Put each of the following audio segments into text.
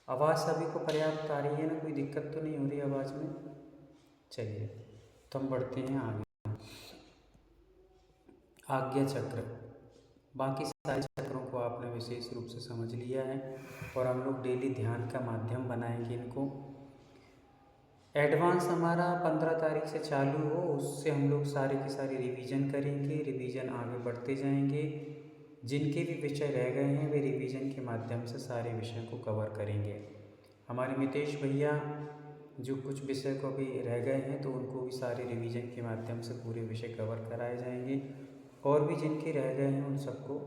आवाज़ सभी को पर्याप्त आ रही है ना? कोई दिक्कत तो नहीं हो रही आवाज़ में? चलिए, तो हम बढ़ते हैं आगे। आज्ञा चक्र, बाकी सारे चक्रों को आपने विशेष रूप से समझ लिया है और हम लोग डेली ध्यान का माध्यम बनाएंगे इनको। एडवांस हमारा 15 तारीख से चालू हो, उससे हम लोग सारे के सारे रिवीजन करेंगे, रिवीजन आगे बढ़ते जाएंगे। जिनके भी विषय रह गए हैं वे रिवीजन के माध्यम से सारे विषयों को कवर करेंगे। हमारे मितेश भैया जो कुछ विषय को भी रह गए हैं तो उनको भी सारे रिवीजन के माध्यम से पूरे विषय कवर कराए जाएंगे। और भी जिनके रह गए हैं उन सबको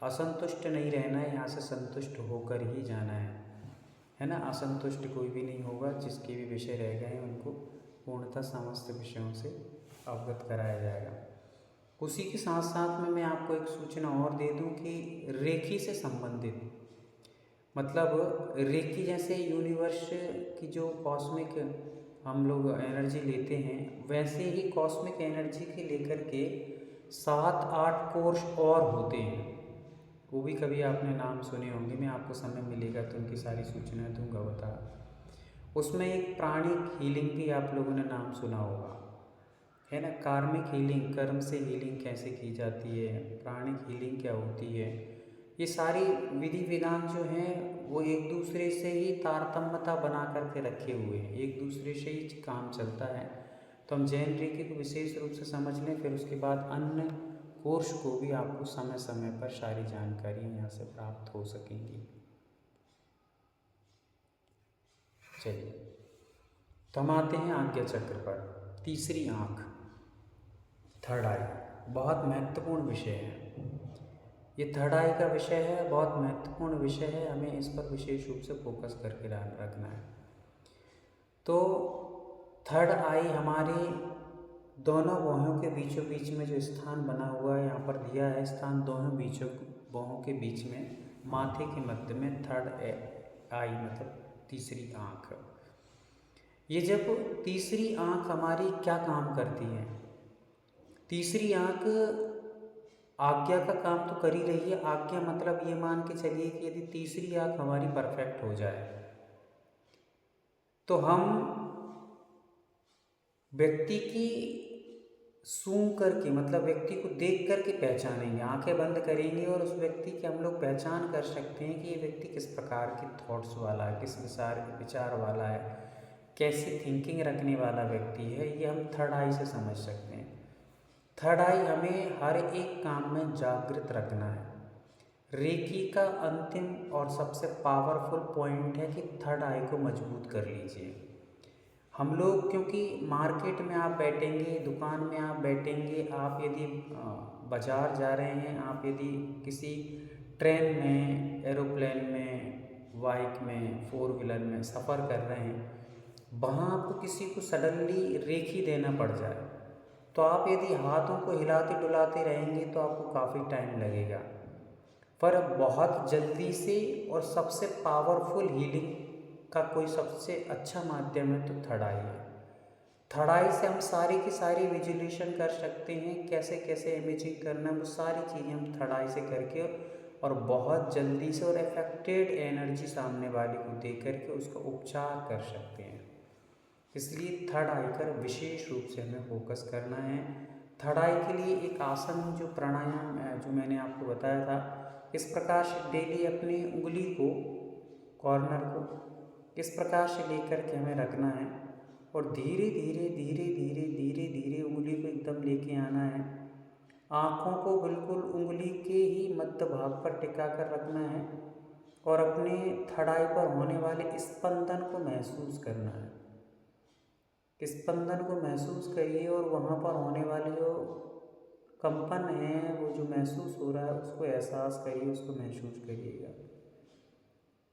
असंतुष्ट नहीं रहना है, यहाँ से संतुष्ट होकर ही जाना है ना? असंतुष्ट कोई भी नहीं होगा। जिसके भी विषय रह गए हैं उनको पूर्णतः समस्त विषयों से अवगत कराया जाएगा। उसी के साथ साथ में मैं आपको एक सूचना और दे दूं कि रेकी से संबंधित, मतलब रेकी जैसे यूनिवर्स की जो कॉस्मिक हम लोग एनर्जी लेते हैं, वैसे ही कॉस्मिक एनर्जी के लेकर के 7-8 कोर्स और होते हैं। वो भी कभी आपने नाम सुने होंगे, मैं आपको समय मिलेगा तो उनकी सारी सूचनाएं दूंगा बता। उसमें एक प्राणिक हीलिंग भी आप लोगों ने नाम सुना होगा, है ना? कार्मिक हीलिंग, कर्म से हीलिंग कैसे की जाती है, प्राणिक हीलिंग क्या होती है, ये सारी विधि विधान जो हैं वो एक दूसरे से ही तारतम्यता बना करके रखे हुए हैं, एक दूसरे से ही काम चलता है। तो हम जैन रेकी को विशेष रूप से समझ लें, फिर उसके बाद अन्य कोर्स को भी आपको समय समय पर सारी जानकारी यहाँ से प्राप्त हो सकेंगी। चलिए, तो हम आते हैं आज्ञा चक्र पर। तीसरी आँख, थर्ड आई, बहुत महत्वपूर्ण विषय है ये। थर्ड आई का विषय है, बहुत महत्वपूर्ण विषय है, हमें इस पर विशेष रूप से फोकस करके रखना है। तो थर्ड आई हमारे दोनों बाहों के बीचों बीच में जो स्थान बना हुआ है, यहाँ पर दिया है स्थान दोनों बीचों बाहों के बीच में, माथे के मध्य में थर्ड आई मतलब तीसरी आँख। ये जब तीसरी आँख हमारी क्या काम करती है? तीसरी आँख आज्ञा का काम तो कर ही रही है। आज्ञा मतलब ये मान के चलिए कि यदि तीसरी आँख हमारी परफेक्ट हो जाए तो हम व्यक्ति की सूंघ करके, मतलब व्यक्ति को देख करके पहचानेंगे, आंखें बंद करेंगे और उस व्यक्ति की हम लोग पहचान कर सकते हैं कि ये व्यक्ति किस प्रकार के थॉट्स वाला है, किस विचार वाला है, कैसी थिंकिंग रखने वाला व्यक्ति है, ये हम थर्ड आई से समझ सकते हैं। थर्ड आई हमें हर एक काम में जागृत रखना है। रेकी का अंतिम और सबसे पावरफुल पॉइंट है कि थर्ड आई को मजबूत कर लीजिए। हम लोग, क्योंकि मार्केट में आप बैठेंगे, दुकान में आप बैठेंगे, आप यदि बाज़ार जा रहे हैं, आप यदि किसी ट्रेन में, एरोप्लेन में, बाइक में, फोर व्हीलर में सफ़र कर रहे हैं, वहाँ आपको किसी को सडनली रेखी देना पड़ जाए तो आप यदि हाथों को हिलाते डुलाते रहेंगे तो आपको काफ़ी टाइम लगेगा। पर बहुत जल्दी से और सबसे पावरफुल हीलिंग का कोई सबसे अच्छा माध्यम है तो थर्ड आई है। थर्ड आई से हम सारी की सारी विजुलेशन कर सकते हैं, कैसे कैसे इमेजिंग करना, वो सारी चीज़ें हम थर्ड आई से करके और बहुत जल्दी से और अफेक्टेड एनर्जी सामने वाले को दे करके उसका उपचार कर सकते हैं। इसलिए थर्ड आई पर विशेष रूप से हमें फोकस करना है। थर्ड आई के लिए एक आसन, जो प्राणायाम जो मैंने आपको बताया था, इस प्रकार से डेली अपनी उंगली को, कॉर्नर को इस प्रकार से लेकर के हमें रखना है और धीरे धीरे धीरे धीरे धीरे धीरे उंगली को एकदम लेके आना है। आँखों को बिल्कुल उंगली के ही मध्य भाग पर टिका कर रखना है और अपने थर्ड आई पर होने वाले स्पंदन को महसूस करना है। स्पंदन को महसूस करिए और वहाँ पर होने वाले जो कंपन है, वो जो महसूस हो रहा है उसको एहसास करिए, उसको महसूस करिएगा।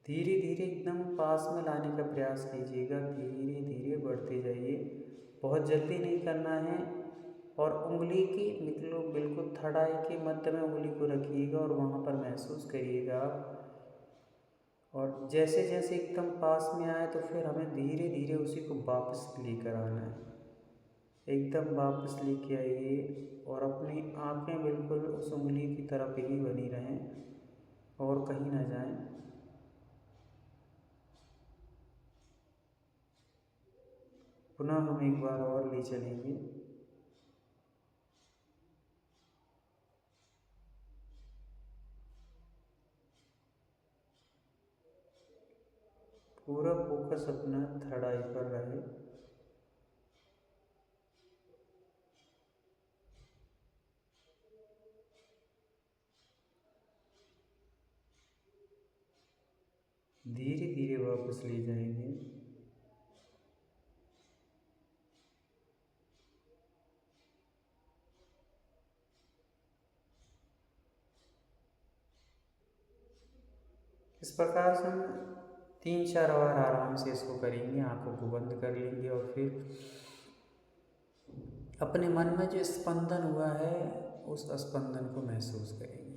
धीरे धीरे एकदम पास में लाने का प्रयास कीजिएगा, धीरे धीरे बढ़ते जाइए, बहुत जल्दी नहीं करना है। और उंगली की बिल्कुल थर्ड आई के मध्य में उंगली को रखिएगा और वहाँ पर महसूस करिएगा आप। और जैसे जैसे एकदम पास में आए तो फिर हमें धीरे धीरे उसी को वापस लेकर आना है, एकदम वापस लेके आइए और अपनी आँखें बिल्कुल उस उंगली की तरफ ही बनी रहें और कहीं ना जाएं। पुनः हम एक बार और ले चलेंगे। पूरा फोकस अपना थर्ड आई पर रहे। धीरे धीरे वापस ले जाएंगे। इस प्रकार से हम 3-4 बार आराम से इसको करेंगे, आंखों को बंद कर लेंगे और फिर अपने मन में जो स्पंदन हुआ है उस स्पंदन को महसूस करेंगे।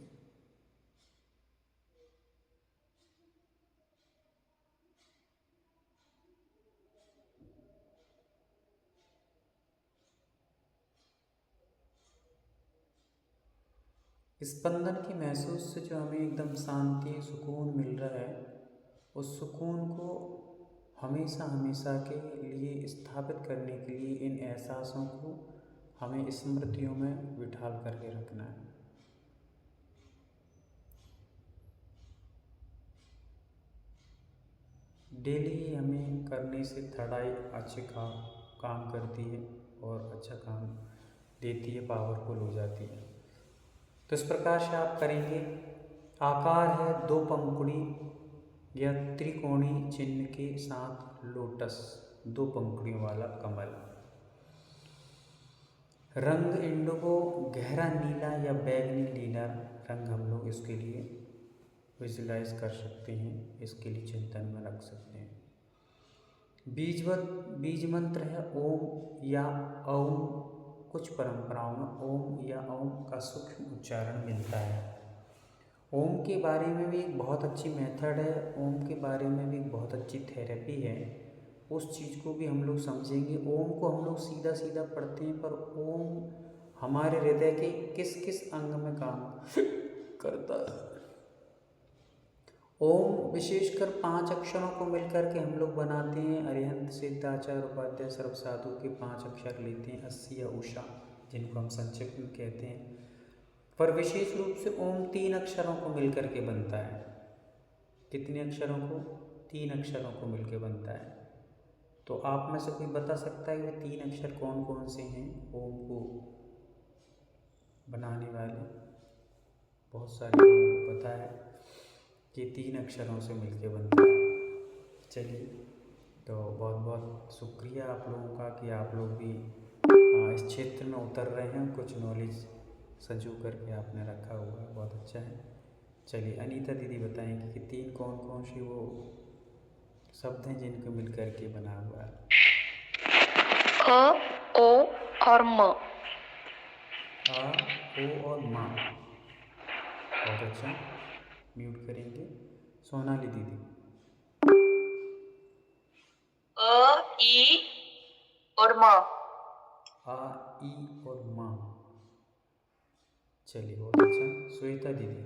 स्पंदन की महसूस से जो हमें एकदम शांति सुकून मिल रहा है, उस सुकून को हमेशा हमेशा के लिए स्थापित करने के लिए इन एहसासों को हमें स्मृतियों में बिठाल करके रखना है। डेली हमें करने से थर्ड आई अच्छे काम करती है और अच्छा काम देती है, पावरफुल हो जाती है। तो इस प्रकार से आप करेंगे। आकार है 2 पंखुड़ी या त्रिकोणीय चिन्ह के साथ लोटस, 2 पंखुड़ियों वाला कमल। रंग इंडिगो, गहरा नीला या बैंगनी नीला रंग हम लोग इसके लिए विजुलाइज कर सकते हैं, इसके लिए चिंतन में रख सकते हैं। बीज मंत्र है ओम या औम। कुछ परंपराओं में ओम या ओम का सूक्ष्म उच्चारण मिलता है। ओम के बारे में भी एक बहुत अच्छी मेथड है, ओम के बारे में भी एक बहुत अच्छी थेरेपी है, उस चीज़ को भी हम लोग समझेंगे। ओम को हम लोग सीधा सीधा पढ़ते हैं, पर ओम हमारे हृदय के किस किस अंग में काम करता है। ओम विशेषकर 5 अक्षरों को मिलकर के हम लोग बनाते हैं। अरिहंत सिद्धाचार्य उपाध्याय सर्वसाधु के 5 अक्षर लेते हैं, अस्सी या उषा, जिनको हम संक्षिप्त में कहते हैं। पर विशेष रूप से ओम 3 अक्षरों को मिलकर के बनता है। कितने अक्षरों को? 3 अक्षरों को मिलकर बनता है। तो आप में से कोई बता सकता है कि 3 अक्षर कौन कौन से हैं ओम को बनाने वाले? बहुत सारे लोगों को पता है कि 3 अक्षरों से मिलके बनता है। चलिए, तो बहुत बहुत शुक्रिया आप लोगों का कि आप लोग भी इस क्षेत्र में उतर रहे हैं, कुछ नॉलेज संजो करके आपने रखा हुआ है, बहुत अच्छा है। चलिए, अनीता दीदी बताएंगे कि 3 कौन कौन से वो शब्द हैं जिनको मिल करके बना हुआ है। अ, ओ और म। आ, ओ और माँ। बहुत अच्छा, म्यूट करेंगे। सोनाली दीदी। अ, ई और म। आ, ई और माँ। चलिए, बहुत अच्छा। श्वेता दीदी।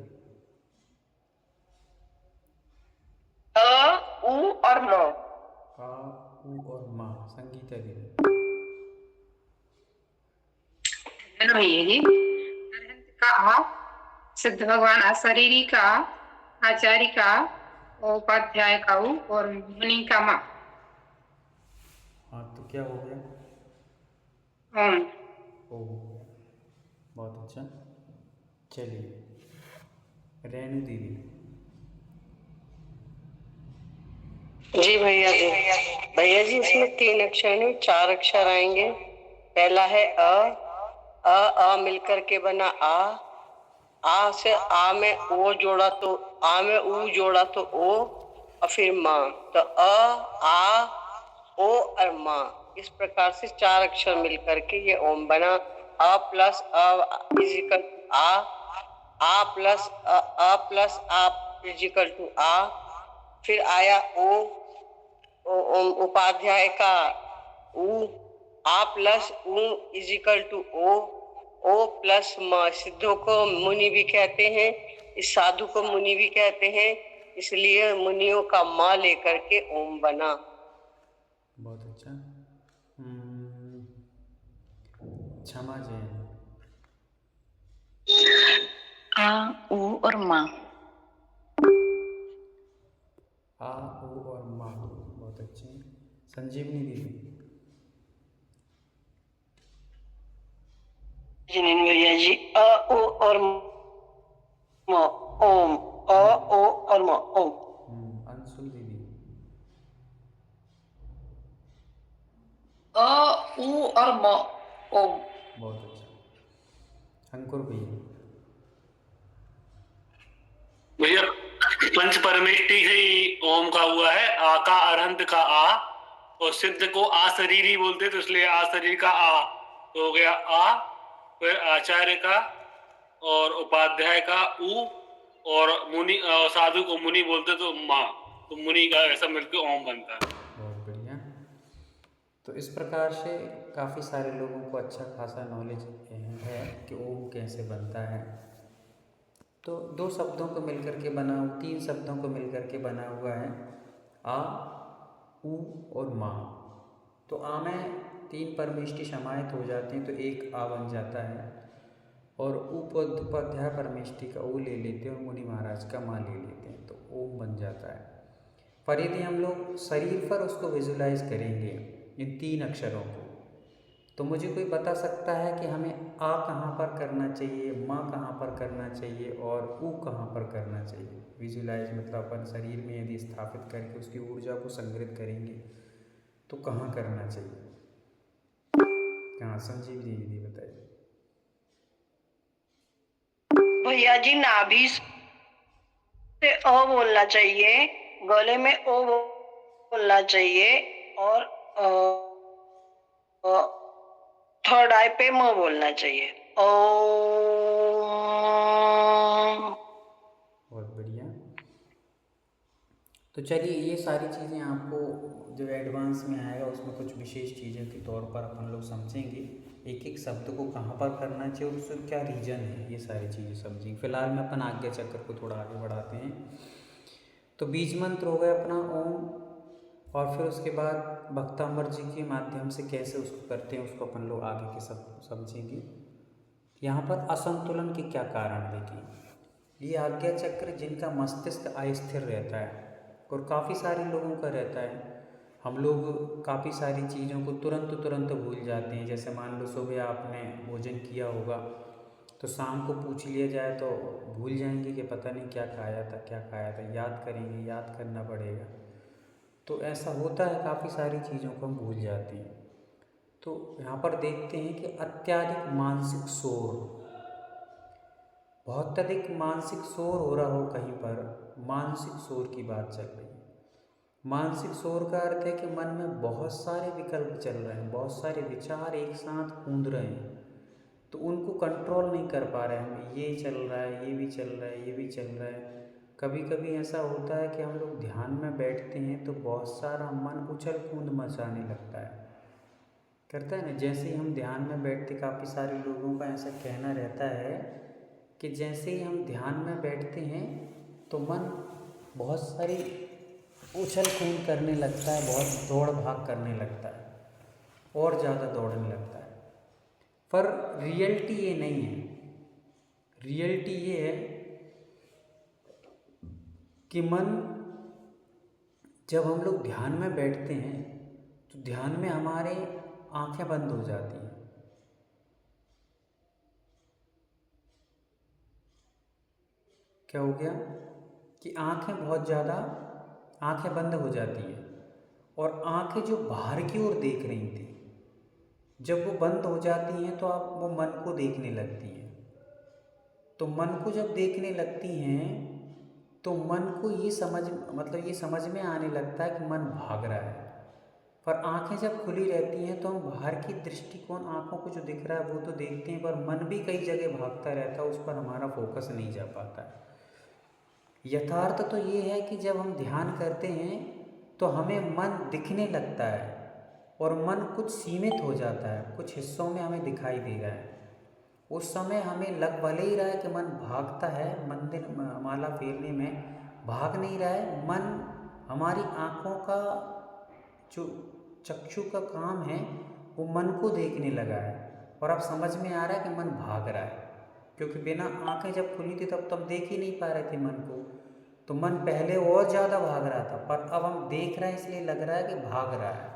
अ, उ और म। आ, उ और माँ। संगीता दीदी। भैया जी, अरहंत का आ, सिद्ध भगवान अशरीरी का, आचार्य का, उपाध्याय का उ और मुनि का मा। हाँ, तो क्या हो गया? ओम। ओ, बहुत अच्छा। चलिए, रेणु दीदी। जी भैया जी। भैया जी, इसमें 3 अक्षर नहीं 4 अक्षर आएंगे। पहला है अ मिलकर के बना आ से आ में ओ जोड़ा तो आ में ऊ जोड़ा तो ओ और फिर माँ, तो आ ओ और माँ। इस प्रकार से 4 अक्षर मिलकर के ये ओम बना। अ प्लस अ इज इक्वल टू आ प्लस आ इज इक्वल टू आ। फिर आया ओ, उपाध्याय का उ, आ प्लस उ इज इक्वल टू ओ प्लस म। सिद्धों को मुनि भी कहते हैं, इस साधु को मुनि भी कहते हैं, इसलिए मुनियों का म लेकर के ओम बना। बहुत अच्छा। क्षमा जैन। आ ऊ और माँ। आ ऊ और माँ, बहुत अच्छे। संजीवनी दीदी। जी नहीं भैया जी, अ ओ और म, ओम, अ ओ और म, ओम। अंशुल दीदी। अ उ और म, ओम। बहुत अच्छा। अंकुर भैया। भैया पंच परमेष्टि से ही ओम का हुआ है, आ का अरहंत का आ, और सिद्ध को आ शरीरी बोलते तो इसलिए आ शरीर का आ तो हो गया आ, फिर आचार्य का और उपाध्याय का उ, और मुनि साधु को मुनि बोलते तो माँ, तो मुनि का ऐसा मिलकर ओम बनता है। बहुत बढ़िया। तो इस प्रकार से काफ़ी सारे लोगों को अच्छा खासा नॉलेज है कि ओम कैसे बनता है। तो 2 शब्दों को मिलकर के बना, 3 शब्दों को मिलकर के बना हुआ है, आ, ऊ और माँ। तो आ में 3 परमेष्टि समाहित हो जाते हैं तो एक आ बन जाता है, और उपाध्याय परमेष्टि का ऊ ले लेते हैं और मुनि महाराज का माँ ले लेते हैं तो ओम बन जाता है। पर यदि हम लोग शरीर पर उसको विजुलाइज करेंगे इन 3 अक्षरों को, तो मुझे कोई बता सकता है कि हमें आ कहाँ पर करना चाहिए, माँ कहाँ पर करना चाहिए और ऊ कहाँ पर करना चाहिए? विजुलाइज मतलब अपन शरीर में यदि स्थापित करके उसकी ऊर्जा को संग्रहित करेंगे तो कहाँ करना चाहिए? कहाँ? संजीव दीदी बताइए। भैया जी नाभि से अ बोलना चाहिए, गले में ओ बोलना चाहिए, और थर्ड आई पे म बोलना चाहिए। ओम। बहुत बढ़िया। तो चलिए ये सारी चीज़ें आपको जो एडवांस में आएगा उसमें कुछ विशेष चीज़ों के तौर पर अपन लोग समझेंगे, एक एक शब्द को कहाँ पर करना चाहिए और उसका क्या रीजन है, ये सारी चीज़ें समझेंगे। फिलहाल में अपन आज्ञा चक्र को थोड़ा आगे बढ़ाते हैं। तो बीज मंत्र हो गया अपना ओम, और फिर उसके बाद भक्तांबर जी के माध्यम से कैसे उसको करते हैं उसको अपन लोग आगे के सब समझेंगे। यहाँ पर असंतुलन के क्या कारण देखिए, ये आज्ञा चक्र जिनका मस्तिष्क अस्थिर रहता है और काफ़ी सारे लोगों का रहता है, हम लोग काफ़ी सारी चीज़ों को तुरंत भूल जाते हैं। जैसे मान लो सुबह आपने भोजन किया होगा तो शाम को पूछ लिया जाए तो भूल जाएंगे कि पता नहीं क्या खाया था, याद करेंगे, याद करना पड़ेगा। तो ऐसा होता है, काफ़ी सारी चीज़ों को हम भूल जाते हैं। तो यहाँ पर देखते हैं कि अत्यधिक मानसिक शोर, बहुत अधिक मानसिक शोर हो रहा हो कहीं पर, मानसिक शोर की बात चल रही है। मानसिक शोर का अर्थ है कि मन में बहुत सारे विकल्प चल रहे हैं, बहुत सारे विचार एक साथ कूद रहे हैं, तो उनको कंट्रोल नहीं कर पा रहे हैं। ये चल रहा है, ये भी चल रहा है, ये भी चल रहा है। कभी कभी ऐसा होता है कि हम लोग ध्यान में बैठते हैं तो बहुत सारा मन उछल कूद मचाने लगता है, करता है ना। जैसे ही हम ध्यान में बैठते, काफ़ी सारे लोगों का ऐसा कहना रहता है कि जैसे ही हम ध्यान में बैठते हैं तो मन बहुत सारी उछल कूद करने लगता है, बहुत दौड़ भाग करने लगता है, और ज़्यादा दौड़ने लगता है। पर रियलिटी ये नहीं है। रियलिटी ये है कि मन जब हम लोग ध्यान में बैठते हैं तो ध्यान में हमारे आंखें बंद हो जाती हैं। क्या हो गया कि आंखें बंद हो जाती हैं, और आंखें जो बाहर की ओर देख रही थी, जब वो बंद हो जाती हैं तो आप वो मन को देखने लगती हैं। तो मन को जब देखने लगती हैं तो मन को ये समझ में आने लगता है कि मन भाग रहा है। पर आंखें जब खुली रहती हैं तो हम बाहर की दृष्टिकोण, आंखों को जो दिख रहा है वो तो देखते हैं, पर मन भी कई जगह भागता रहता है, उस पर हमारा फोकस नहीं जा पाता है। यथार्थ तो ये है कि जब हम ध्यान करते हैं तो हमें मन दिखने लगता है, और मन कुछ सीमित हो जाता है, कुछ हिस्सों में हमें दिखाई दे रहा है। उस समय हमें लग भले ही रहा है कि मन भागता है, मंदिर माला फेरने में भाग नहीं रहा है। मन हमारी आँखों का जो चक्षु का काम है वो मन को देखने लगा है, और अब समझ में आ रहा है कि मन भाग रहा है, क्योंकि बिना आंखें जब खुली थी तब तो हम देख ही नहीं पा रहे थे मन को। तो मन पहले और ज़्यादा भाग रहा था, पर अब हम देख रहे हैं इसलिए लग रहा है कि भाग रहा है।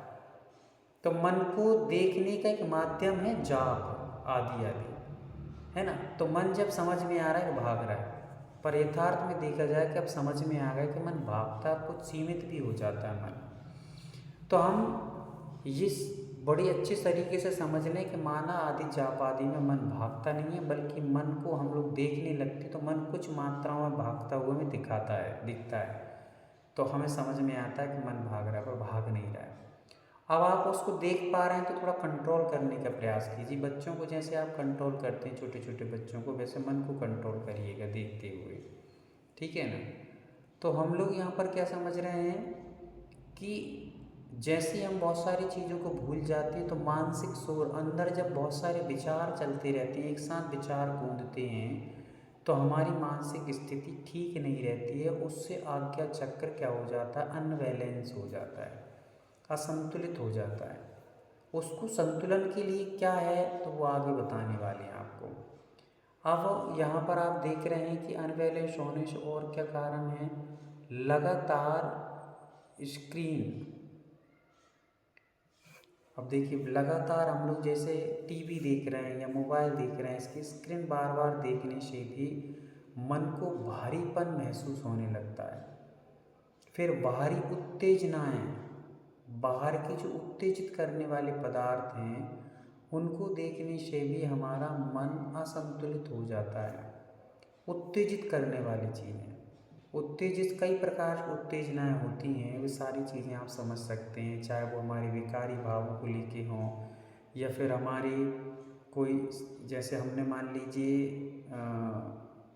तो मन को देखने का एक माध्यम है जाप आदि आदि, है ना। तो मन जब समझ में आ रहा है कि भाग रहा है, पर यथार्थ में देखा जाए कि अब समझ में आ गया कि मन भागता है, कुछ सीमित भी हो जाता है मन। तो हम ये बड़ी अच्छी तरीके से समझ लें कि माना आदि जाप आदि में मन भागता नहीं है, बल्कि मन को हम लोग देखने लगते तो मन कुछ मात्राओं में भागता हुआ हमें दिखता है। तो हमें समझ में आता है कि मन भाग रहा है, पर भाग नहीं रहा है। अब आप उसको देख पा रहे हैं तो थोड़ा कंट्रोल करने का प्रयास कीजिए। बच्चों को जैसे आप कंट्रोल करते हैं, छोटे छोटे बच्चों को, वैसे मन को कंट्रोल करिएगा देखते हुए, ठीक है ना। तो हम लोग यहाँ पर क्या समझ रहे हैं कि जैसे हम बहुत सारी चीज़ों को भूल जाते हैं, तो मानसिक शोर अंदर जब बहुत सारे विचार चलते रहते हैं, एक साथ विचार गूंजते हैं, तो हमारी मानसिक स्थिति ठीक नहीं रहती है। उससे आज्ञा चक्र क्या हो जाता है, अनबैलेंस हो जाता है, असंतुलित हो जाता है। उसको संतुलन के लिए क्या है तो वो आगे बताने वाले हैं आपको। अब यहाँ पर आप देख रहे हैं कि अनबैलेंस होने से और क्या कारण है, लगातार स्क्रीन। अब देखिए लगातार हम लोग जैसे टीवी देख रहे हैं या मोबाइल देख रहे हैं, इसकी स्क्रीन बार बार देखने से भी मन को भारीपन महसूस होने लगता है। फिर बाहरी उत्तेजनाएं, बाहर की जो उत्तेजित करने वाले पदार्थ हैं, उनको देखने से भी हमारा मन असंतुलित हो जाता है। उत्तेजित करने वाली चीज़ें, उत्तेजित कई प्रकार की उत्तेजनाएं होती हैं, वे सारी चीज़ें आप समझ सकते हैं, चाहे वो हमारे विकारी भावों को लेके हों या फिर हमारी कोई, जैसे हमने मान लीजिए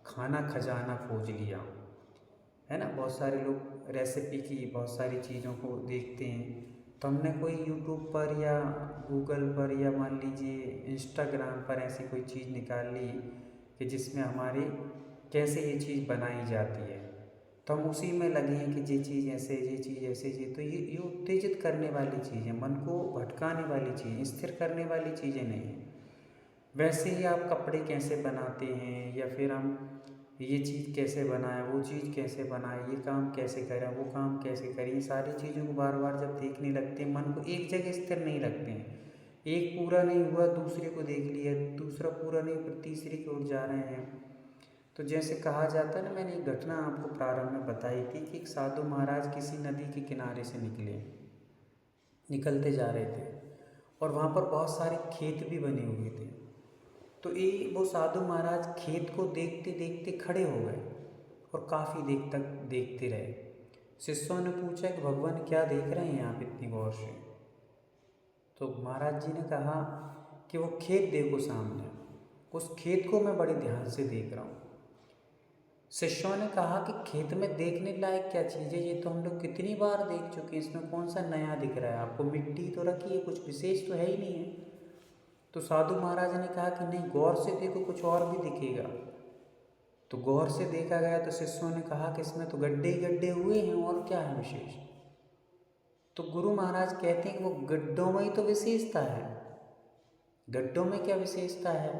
खाना खजाना खोज लिया, है ना। बहुत सारे लोग रेसिपी की बहुत सारी चीज़ों को देखते हैं, तो हमने कोई यूट्यूब पर या गूगल पर या मान लीजिए इंस्टाग्राम पर ऐसी कोई चीज़ निकाल ली कि जिसमें हमारी कैसे ये चीज़ बनाई जाती है, तो हम उसी में लगे हैं कि ये चीज़ ऐसे, ये चीज़ ऐसे, तो ये उत्तेजित करने वाली चीज़ है, मन को भटकाने वाली चीज़, स्थिर करने वाली चीज़ें नहीं हैं। वैसे ही आप कपड़े कैसे बनाते हैं, या फिर हम ये चीज़ कैसे बनाएं, वो चीज़ कैसे बनाएं, ये काम कैसे करें, वो काम कैसे करें, ये सारी चीज़ों को बार बार जब देखने लगते हैं, मन को एक जगह स्थिर नहीं रखते हैं। एक पूरा नहीं हुआ दूसरे को देख लिया, दूसरा पूरा नहीं फिर तीसरे की ओर जा रहे हैं। तो जैसे कहा जाता है ना, मैंने एक घटना आपको प्रारंभ में बताई थी कि एक साधु महाराज किसी नदी के किनारे से निकलते जा रहे थे, और वहाँ पर बहुत सारे खेत भी बने हुए थे। तो ये वो साधु महाराज खेत को देखते देखते खड़े हो गए और काफ़ी देर तक देखते रहे। शिष्यों ने पूछा कि भगवान क्या देख रहे हैं आप इतनी गौर से। तो महाराज जी ने कहा कि वो खेत देखो सामने, उस खेत को मैं बड़े ध्यान से देख रहा हूँ। शिष्यों ने कहा कि खेत में देखने लायक क्या चीज़ है, ये तो हम लोग कितनी बार देख चुके हैं, इसमें कौन सा नया दिख रहा है आपको, मिट्टी तो रखी है, कुछ विशेष तो है ही नहीं है। तो साधु महाराज ने कहा कि नहीं, गौर से देखो कुछ और भी दिखेगा। तो गौर से देखा गया तो शिष्यों ने कहा कि इसमें तो गड्ढे ही गड्ढे हुए हैं, और क्या है विशेष। तो गुरु महाराज कहते हैं कि वो गड्ढों में ही तो विशेषता है। गड्ढों में क्या विशेषता है,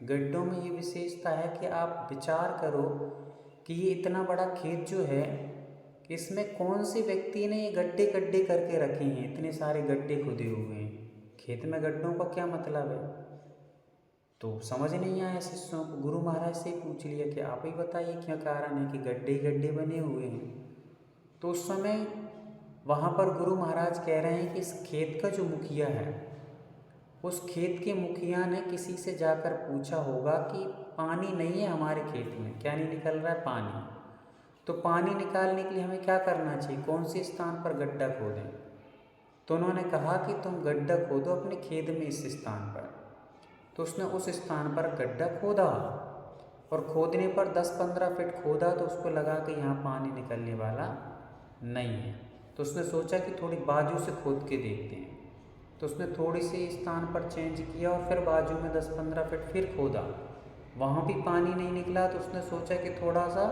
गड्ढों में ये विशेषता है कि आप विचार करो कि ये इतना बड़ा खेत जो है, इसमें कौन से व्यक्ति ने ये गड्ढे गड्ढे करके रखे हैं, इतने सारे गड्ढे खुदे हुए हैं। खेत में गड्ढों का क्या मतलब है। तो समझ नहीं आया शिष्यों को, गुरु महाराज से पूछ लिया कि आप ही बताइए क्या कारण है कि गड्ढे गड्ढे बने हुए हैं। तो उस समय वहाँ पर गुरु महाराज कह रहे हैं कि इस खेत का जो मुखिया है, उस खेत के मुखिया ने किसी से जाकर पूछा होगा कि पानी नहीं है हमारे खेत में, क्या नहीं निकल रहा है, पानी। तो पानी निकालने के लिए हमें क्या करना चाहिए, कौन से स्थान पर गड्ढा खोदें। तो उन्होंने कहा कि तुम गड्ढा खोदो अपने खेत में इस स्थान पर। तो उसने उस स्थान पर गड्ढा खोदा, और खोदने पर 10-15 फीट खोदा, तो उसको लगा कि यहाँ पानी निकलने वाला नहीं है। तो उसने सोचा कि थोड़ी बाजू से खोद के देखते हैं। तो उसने थोड़ी सी स्थान पर चेंज किया और फिर बाजू में 10-15 फीट फिर खोदा, वहाँ भी पानी नहीं निकला। तो उसने सोचा कि थोड़ा सा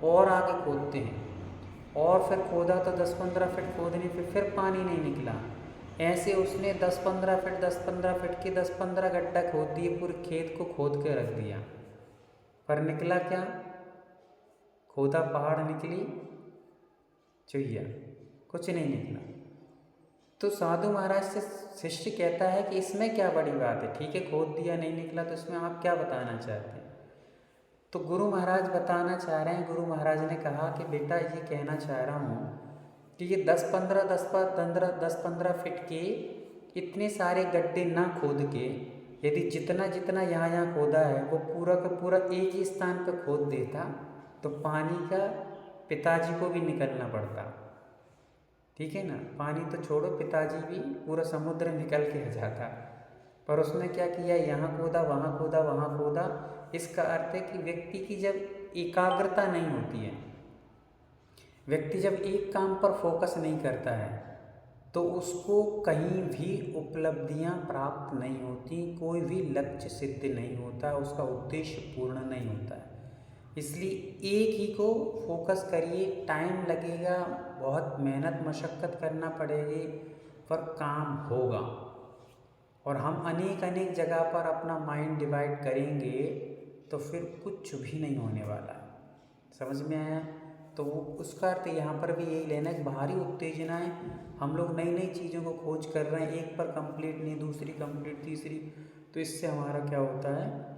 और आगे खोदते हैं, और फिर खोदा तो 10-15 फीट खोदने पे फिर पानी नहीं निकला। ऐसे उसने 10-15 फीट के 10-15 गड्ढा खोद दिए, पूरे खेत को खोद के रख दिया, पर निकला क्या? खोदा पहाड़ निकली चुहिया, कुछ नहीं निकला। तो साधु महाराज से शिष्य कहता है कि इसमें क्या बड़ी बात है, ठीक है खोद दिया नहीं निकला, तो इसमें आप क्या बताना चाहते हैं? तो गुरु महाराज बताना चाह रहे हैं, गुरु महाराज ने कहा कि बेटा ये कहना चाह रहा हूँ कि ये 10-15 फीट के इतने सारे गड्ढे ना खोद के, यदि जितना जितना यहाँ खोदा है वो पूरा का पूरा एक ही स्थान पर खोद देता तो पानी का पिताजी को भी निकलना पड़ता, ठीक है ना। पानी तो छोड़ो, पिताजी भी पूरा समुद्र निकल के आ जाता, पर उसने क्या किया, यहाँ खोदा वहाँ खोदा वहाँ खोदा। इसका अर्थ है कि व्यक्ति की जब एकाग्रता नहीं होती है, व्यक्ति जब एक काम पर फोकस नहीं करता है तो उसको कहीं भी उपलब्धियां प्राप्त नहीं होती, कोई भी लक्ष्य सिद्ध नहीं होता, उसका उद्देश्य पूर्ण नहीं होता है। इसलिए एक ही को फोकस करिए, टाइम लगेगा, बहुत मेहनत मशक्क़त करना पड़ेगी, पर काम होगा। और हम अनेक जगह पर अपना माइंड डिवाइड करेंगे तो फिर कुछ भी नहीं होने वाला है, समझ में आया? तो वो उसका अर्थ यहाँ पर भी यही लेना है, बाहरी उत्तेजनाएं, हम लोग नई नई चीज़ों को खोज कर रहे हैं, एक पर कंप्लीट नहीं, दूसरी कंप्लीट, तीसरी, तो इससे हमारा क्या होता है,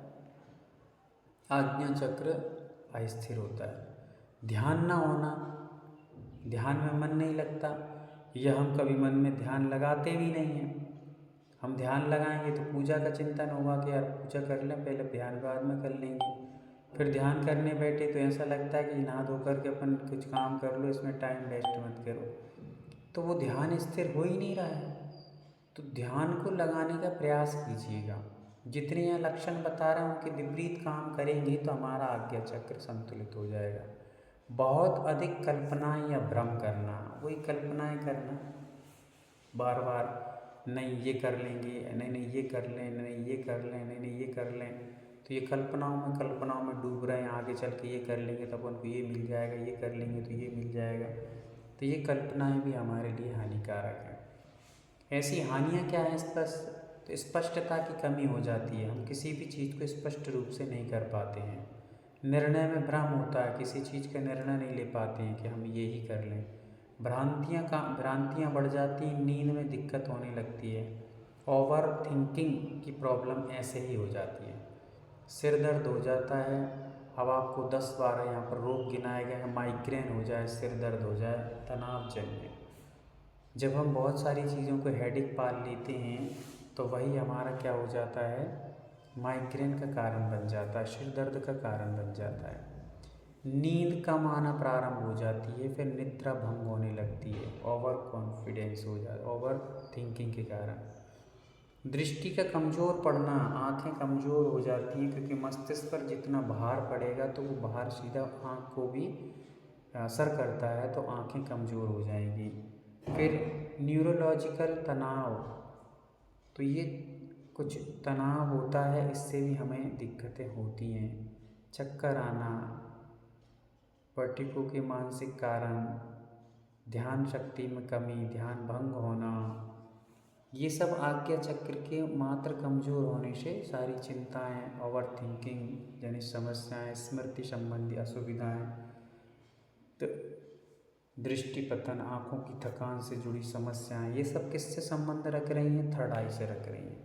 आज्ञा चक्र अस्थिर होता है। ध्यान ना होना, ध्यान में मन नहीं लगता, या हम कभी मन में ध्यान लगाते भी नहीं हैं। हम ध्यान लगाएंगे तो पूजा का चिंतन होगा कि यार पूजा कर लें पहले, ध्यान बाद में कर लेंगे। फिर ध्यान करने बैठे तो ऐसा लगता है कि नहा धो कर के अपन कुछ काम कर लो, इसमें टाइम वेस्ट मत करो, तो वो ध्यान स्थिर हो ही नहीं रहा है। तो ध्यान को लगाने का प्रयास कीजिएगा। जितने यहाँ लक्षण बता रहे हैं उनके विपरीत काम करेंगे तो हमारा आज्ञा चक्र संतुलित हो जाएगा। बहुत अधिक कल्पनाएं या भ्रम करना, वही कल्पनाएं करना बार बार, नहीं ये कर लेंगे, नहीं ये कर लें, नहीं ये कर लें, नहीं ये कर लें, तो ये कल्पनाओं में डूब रहे हैं। आगे चल के ये कर लेंगे तो अपन को ये मिल जाएगा, ये कर लेंगे तो ये मिल जाएगा, तो ये कल्पनाएं भी हमारे लिए हानिकारक है। ऐसी हानियाँ क्या हैं? तो स्पष्टता की कमी हो जाती है, हम किसी भी चीज़ को स्पष्ट रूप से नहीं कर पाते हैं, निर्णय में भ्रम होता है, किसी चीज़ का निर्णय नहीं ले पाते हैं कि हम ये ही कर लें, भ्रांतियाँ बढ़ जाती हैं, नींद में दिक्कत होने लगती है, ओवर थिंकिंग की प्रॉब्लम ऐसे ही हो जाती है, सिर दर्द हो जाता है। अब आपको 10-12 यहाँ पर रोग गिनाए गए हैं, माइग्रेन हो जाए, सिर दर्द हो जाए, तनावजन्य। जब हम बहुत सारी चीज़ों को हेडेक पाल लेते हैं तो वही हमारा क्या हो जाता है, माइग्रेन का कारण बन जाता है, सिर दर्द का कारण बन जाता है। नींद कम आना प्रारंभ हो जाती है, फिर निद्रा भंग होने लगती है, ओवर कॉन्फिडेंस हो जाता है, ओवर थिंकिंग के कारण। दृष्टि का कमज़ोर पड़ना, आँखें कमज़ोर हो जाती हैं, क्योंकि मस्तिष्क पर जितना भार पड़ेगा तो वो भार सीधा आँख को भी असर करता है, तो आँखें कमज़ोर हो जाएंगी। फिर न्यूरोलॉजिकल तनाव, तो ये कुछ तनाव होता है, इससे भी हमें दिक्कतें होती हैं। चक्कर आना, वर्टिगो के मानसिक कारण, ध्यान शक्ति में कमी, ध्यान भंग होना, ये सब आज्ञा चक्र के मात्र कमज़ोर होने से सारी चिंताएं, ओवर थिंकिंग जनित समस्याएं, स्मृति संबंधी असुविधाएं, तो दृष्टि पतन, आँखों की थकान से जुड़ी समस्याएं, ये सब किससे संबंध रख रही हैं? थर्ड आई से रख रही हैं।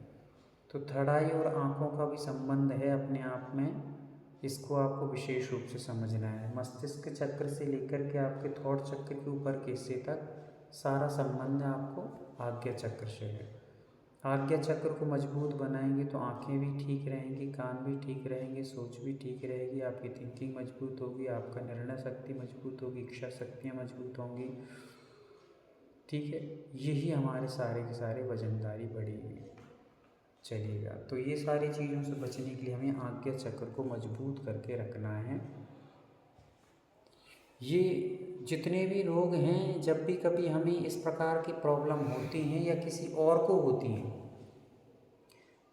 तो थर्ड आई और आँखों का भी संबंध है अपने आप में, इसको आपको विशेष रूप से समझना है। मस्तिष्क चक्र से लेकर के आपके थॉट चक्र के ऊपर के हिस्से तक सारा संबंध आपको आज्ञा चक्र से है। आज्ञा चक्र को मजबूत बनाएंगे तो आँखें भी ठीक रहेंगी, कान भी ठीक रहेंगे, सोच भी ठीक रहेगी, आपकी थिंकिंग मजबूत होगी, आपका निर्णय शक्ति मजबूत होगी, इच्छा शक्तियाँ मजबूत होंगी, ठीक है। यही हमारे सारे के सारे वजनदारी बढ़ेगी, चलिएगा। तो ये सारी चीज़ों से बचने के लिए हमें आज्ञा चक्र को मजबूत करके रखना है। ये जितने भी रोग हैं, जब भी कभी हमें इस प्रकार की प्रॉब्लम होती हैं या किसी और को होती हैं,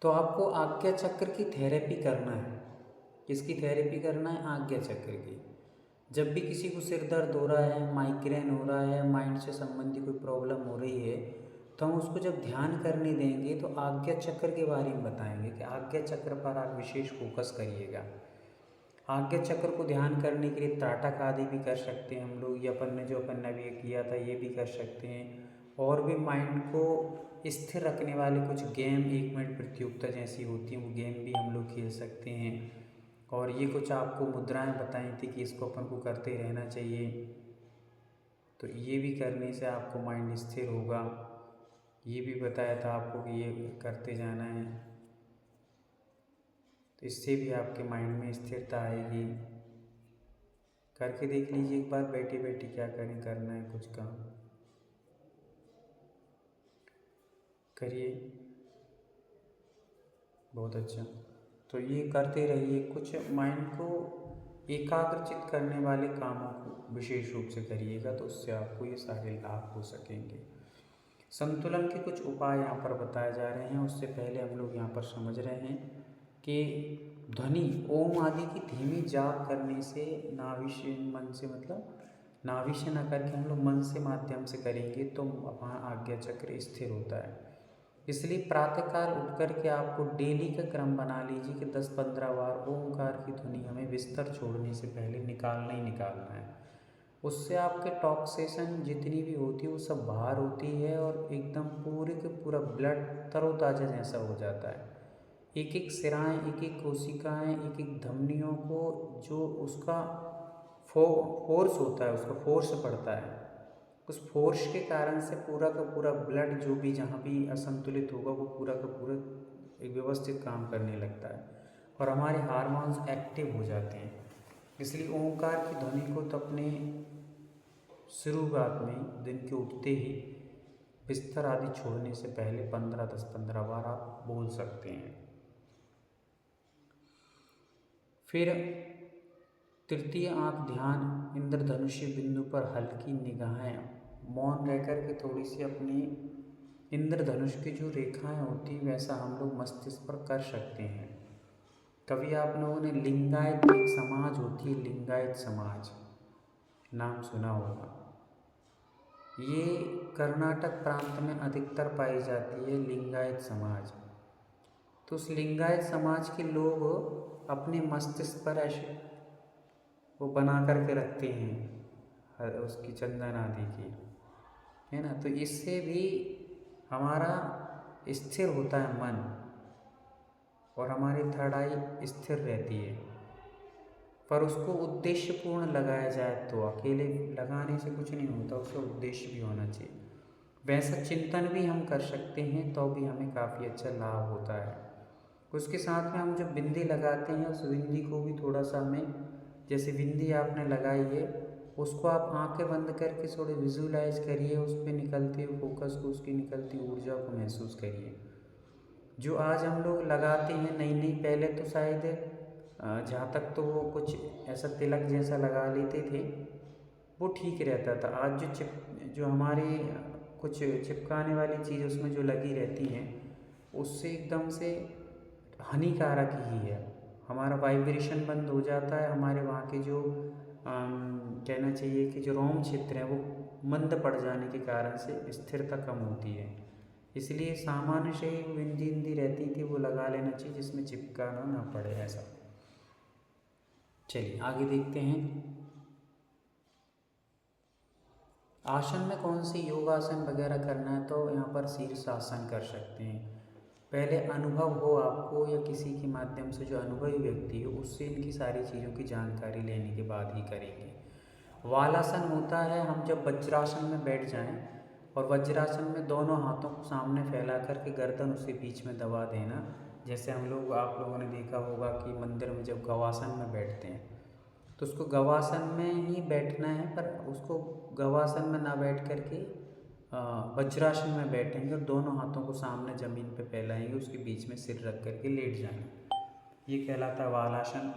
तो आपको आज्ञा चक्र की थेरेपी करना है। किसकी थेरेपी करना है? आज्ञा चक्र की। जब भी किसी को सिर दर्द हो रहा है, माइग्रेन हो रहा है, माइंड से संबंधी कोई प्रॉब्लम हो रही है, तो हम उसको जब ध्यान करने देंगे तो आज्ञा चक्र के बारे में बताएंगे कि आज्ञा चक्र पर आप विशेष फोकस करिएगा। आज्ञा चक्र को ध्यान करने के लिए त्राटक आदि भी कर सकते हैं हम लोग, या अपन ने अभी किया था ये भी कर सकते हैं। और भी माइंड को स्थिर रखने वाले कुछ गेम 1 मिनट प्रतियोगिता जैसी होती हैं, वो गेम भी हम लोग खेल सकते हैं। और ये कुछ आपको मुद्राएं बताई थी कि इसको अपन को करते रहना चाहिए, तो ये भी करने से आपको माइंड स्थिर होगा। ये भी बताया था आपको कि ये करते जाना है, तो इससे भी आपके माइंड में स्थिरता आएगी। करके देख लीजिए एक बार, बैठे बैठे क्या करें, करना है कुछ काम करिए, बहुत अच्छा। तो ये करते रहिए, कुछ माइंड को एकाग्रचित करने वाले कामों को विशेष रूप से करिएगा, तो उससे आपको ये सारे लाभ हो सकेंगे। संतुलन के कुछ उपाय यहाँ पर बताए जा रहे हैं। उससे पहले हम लोग यहाँ पर समझ रहे हैं कि ध्वनि ओम आदि की धीमी जाप करने से नाभि मन से, मतलब नाभि से न करके हम लोग मन से माध्यम से करेंगे तो अपना आज्ञा चक्र स्थिर होता है। इसलिए प्रातःकाल उठ कर के आपको डेली का क्रम बना लीजिए कि 10-15 बार ओमकार की ध्वनि हमें बिस्तर छोड़ने से पहले निकालना ही निकालना है। उससे आपके टॉक्सेशन जितनी भी होती है वो सब बाहर होती है और एकदम पूरे के पूरा ब्लड तरोताज़ा जैसा हो जाता है। एक एक सिराएं, एक एक कोशिकाएं, एक एक धमनियों को जो उसका फोर्स होता है, उसका फोर्स पड़ता है, उस फोर्स के कारण से पूरा का पूरा ब्लड जो भी जहाँ भी असंतुलित होगा वो पूरा का पूरा एक व्यवस्थित काम करने लगता है और हमारे हार्मोन्स एक्टिव हो जाते हैं। इसलिए ओंकार की ध्वनि को तो अपने शुरुआत में दिन के उठते ही बिस्तर आदि छोड़ने से पहले 10-15 बार आप बोल सकते हैं। फिर तृतीय आँख ध्यान इंद्रधनुष्य बिंदु पर हल्की निगाहें मौन रह कर के थोड़ी सी अपनी इंद्रधनुष की जो रेखाएं होती हैं वैसा हम लोग मस्तिष्क पर कर सकते हैं। कभी आप लोगों ने लिंगायत एक समाज होती है, लिंगायत समाज नाम सुना होगा। ये कर्नाटक प्रांत में अधिकतर पाई जाती है लिंगायत समाज। तो उस लिंगायत समाज के लोग अपने मस्तिष्क पर ऐसे वो बना करके रखते हैं उसकी चंदन आदि की, है ना। तो इससे भी हमारा स्थिर होता है मन और हमारी थर्ड आई स्थिर रहती है। पर उसको उद्देश्यपूर्ण लगाया जाए तो, अकेले लगाने से कुछ नहीं होता, उसका उद्देश्य भी होना चाहिए। वैसा चिंतन भी हम कर सकते हैं तो भी हमें काफ़ी अच्छा लाभ होता है। उसके साथ में हम जब बिंदी लगाते हैं उस बिंदी को भी थोड़ा सा हमें, जैसे बिंदी आपने लगाई है उसको आप आंखें बंद करके थोड़े विजुलाइज करिए, उस पर निकलते हुए फोकस को, उसकी निकलती ऊर्जा को महसूस करिए। जो आज हम लोग लगाते हैं नई नई, पहले तो शायद जहाँ तक तो वो कुछ ऐसा तिलक जैसा लगा लेते थे वो ठीक रहता था। आज जो हमारे कुछ चिपकाने वाली चीज़ उसमें जो लगी रहती हैं उससे एकदम से हानिकारक ही है। हमारा वाइब्रेशन बंद हो जाता है, हमारे वहाँ के जो कहना चाहिए कि जो रोम क्षेत्र है वो मंद पड़ जाने के कारण से स्थिरता कम होती है। इसलिए सामान्य से ही बिंदी बिंदी रहती थी वो लगा लेना चाहिए जिसमें चिपकाना ना पड़े ऐसा। चलिए आगे देखते हैं। आसन में कौन सी योगासन वगैरह करना है तो यहाँ पर शीर्षासन कर सकते हैं। पहले अनुभव हो आपको या किसी के माध्यम से जो अनुभवी व्यक्ति हो उससे इनकी सारी चीज़ों की जानकारी लेने के बाद ही करेंगे। वालासन होता है हम जब वज्रासन में बैठ जाएं और वज्रासन में दोनों हाथों को सामने फैला करके गर्दन उसके बीच में दबा देना। जैसे हम लोग, आप लोगों ने देखा होगा कि मंदिर में जब गवासन में बैठते हैं तो उसको गवासन में ही बैठना है, पर उसको गवासन में ना बैठ करके वज्रासन में बैठेंगे और दोनों हाथों को सामने ज़मीन पे फैलाएंगे, उसके बीच में सिर रख करके लेट जाएंगे। ये कहलाता है वालासन।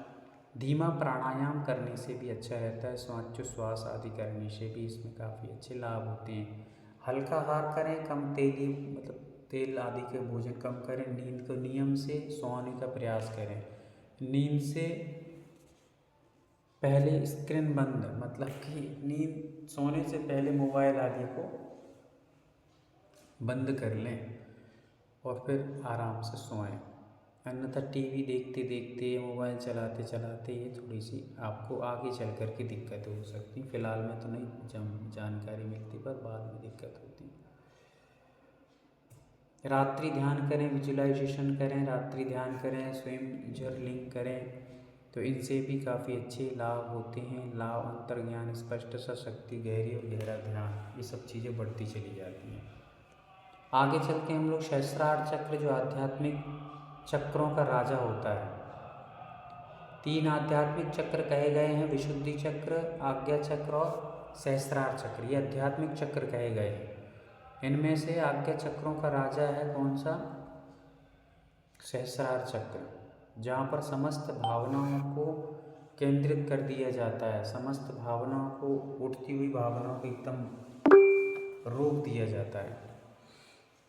धीमा प्राणायाम करने से भी अच्छा रहता है, श्वास आदि करने से भी इसमें काफ़ी अच्छे लाभ होते हैं। हल्का आहार करें, कम तेली मतलब तेल आदि के भोजन कम करें। नींद को नियम से सोने का प्रयास करें। नींद से पहले स्क्रीन बंद, मतलब कि नींद सोने से पहले मोबाइल आदि को बंद कर लें और फिर आराम से सोएं। अन्यथा टीवी देखते देखते, मोबाइल चलाते चलाते ये थोड़ी सी आपको आगे चल कर के दिक्कत हो सकती। फ़िलहाल में तो नहीं जानकारी मिलती, पर बाद में दिक्कत होती। रात्रि ध्यान करें, विजुअलाइजेशन करें, रात्रि ध्यान करें, स्वयं जर्नलिंग करें, तो इनसे भी काफ़ी अच्छे लाभ होते हैं। लाभ अंतर्ज्ञान, स्पष्टता, शक्ति, गहरी और गहरा ध्यान, ये सब चीज़ें बढ़ती चली जाती हैं। आगे चल के हम लोग सहस्त्रार चक्र, जो आध्यात्मिक चक्रों का राजा होता है। 3 आध्यात्मिक चक्र कहे गए हैं, विशुद्धि चक्र, आज्ञा चक्र और सहस्त्रार चक्र, ये आध्यात्मिक चक्र कहे गए हैं। इनमें से आज्ञा चक्रों का राजा है कौन सा? सहस्त्रार चक्र, जहाँ पर समस्त भावनाओं को केंद्रित कर दिया जाता है। समस्त भावनाओं को, उठती हुई भावनाओं को एकदम रोक दिया जाता है।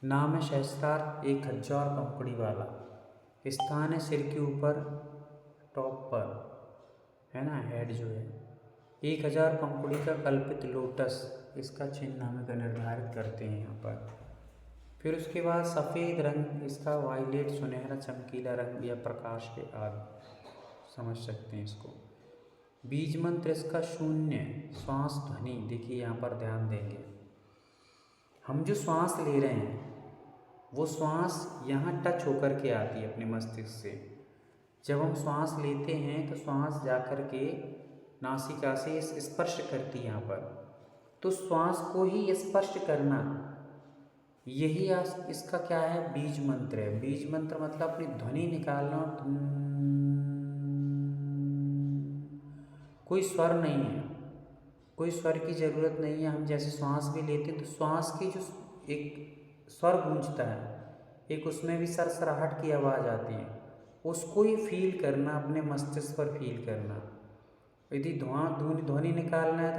नाम है सहस्त्रार, 1000 पंखुड़ी वाला स्थान है सिर के ऊपर, टॉप पर है ना, हेड जो है। 1000 पंखुड़ी का कल्पित लोटस, इसका चिन्ह हम निर्धारित करते हैं यहाँ पर। फिर उसके बाद सफ़ेद रंग, इसका वायलेट, सुनहरा चमकीला रंग या प्रकाश के आदि समझ सकते हैं इसको। बीज मंत्र इसका 0, श्वास ध्वनि, देखिए यहाँ पर ध्यान देंगे। हम जो श्वास ले रहे हैं वो श्वास यहाँ टच होकर के आती है अपने मस्तिष्क से। जब हम श्वास लेते हैं तो श्वास जाकर के नासिका से स्पर्श करती है यहाँ पर, तो श्वास को ही स्पर्श करना, यही इसका क्या है? बीज मंत्र है। बीज मंत्र मतलब अपनी ध्वनि निकालना। कोई स्वर नहीं है, कोई स्वर की ज़रूरत नहीं है। हम जैसे श्वास भी लेते हैं तो श्वास की जो एक स्वर गूंजता है, एक उसमें भी सरसराहट की आवाज़ आती है, उसको ही फील करना, अपने मस्तिष्क पर फील करना। यदि ध्वनि निकालना है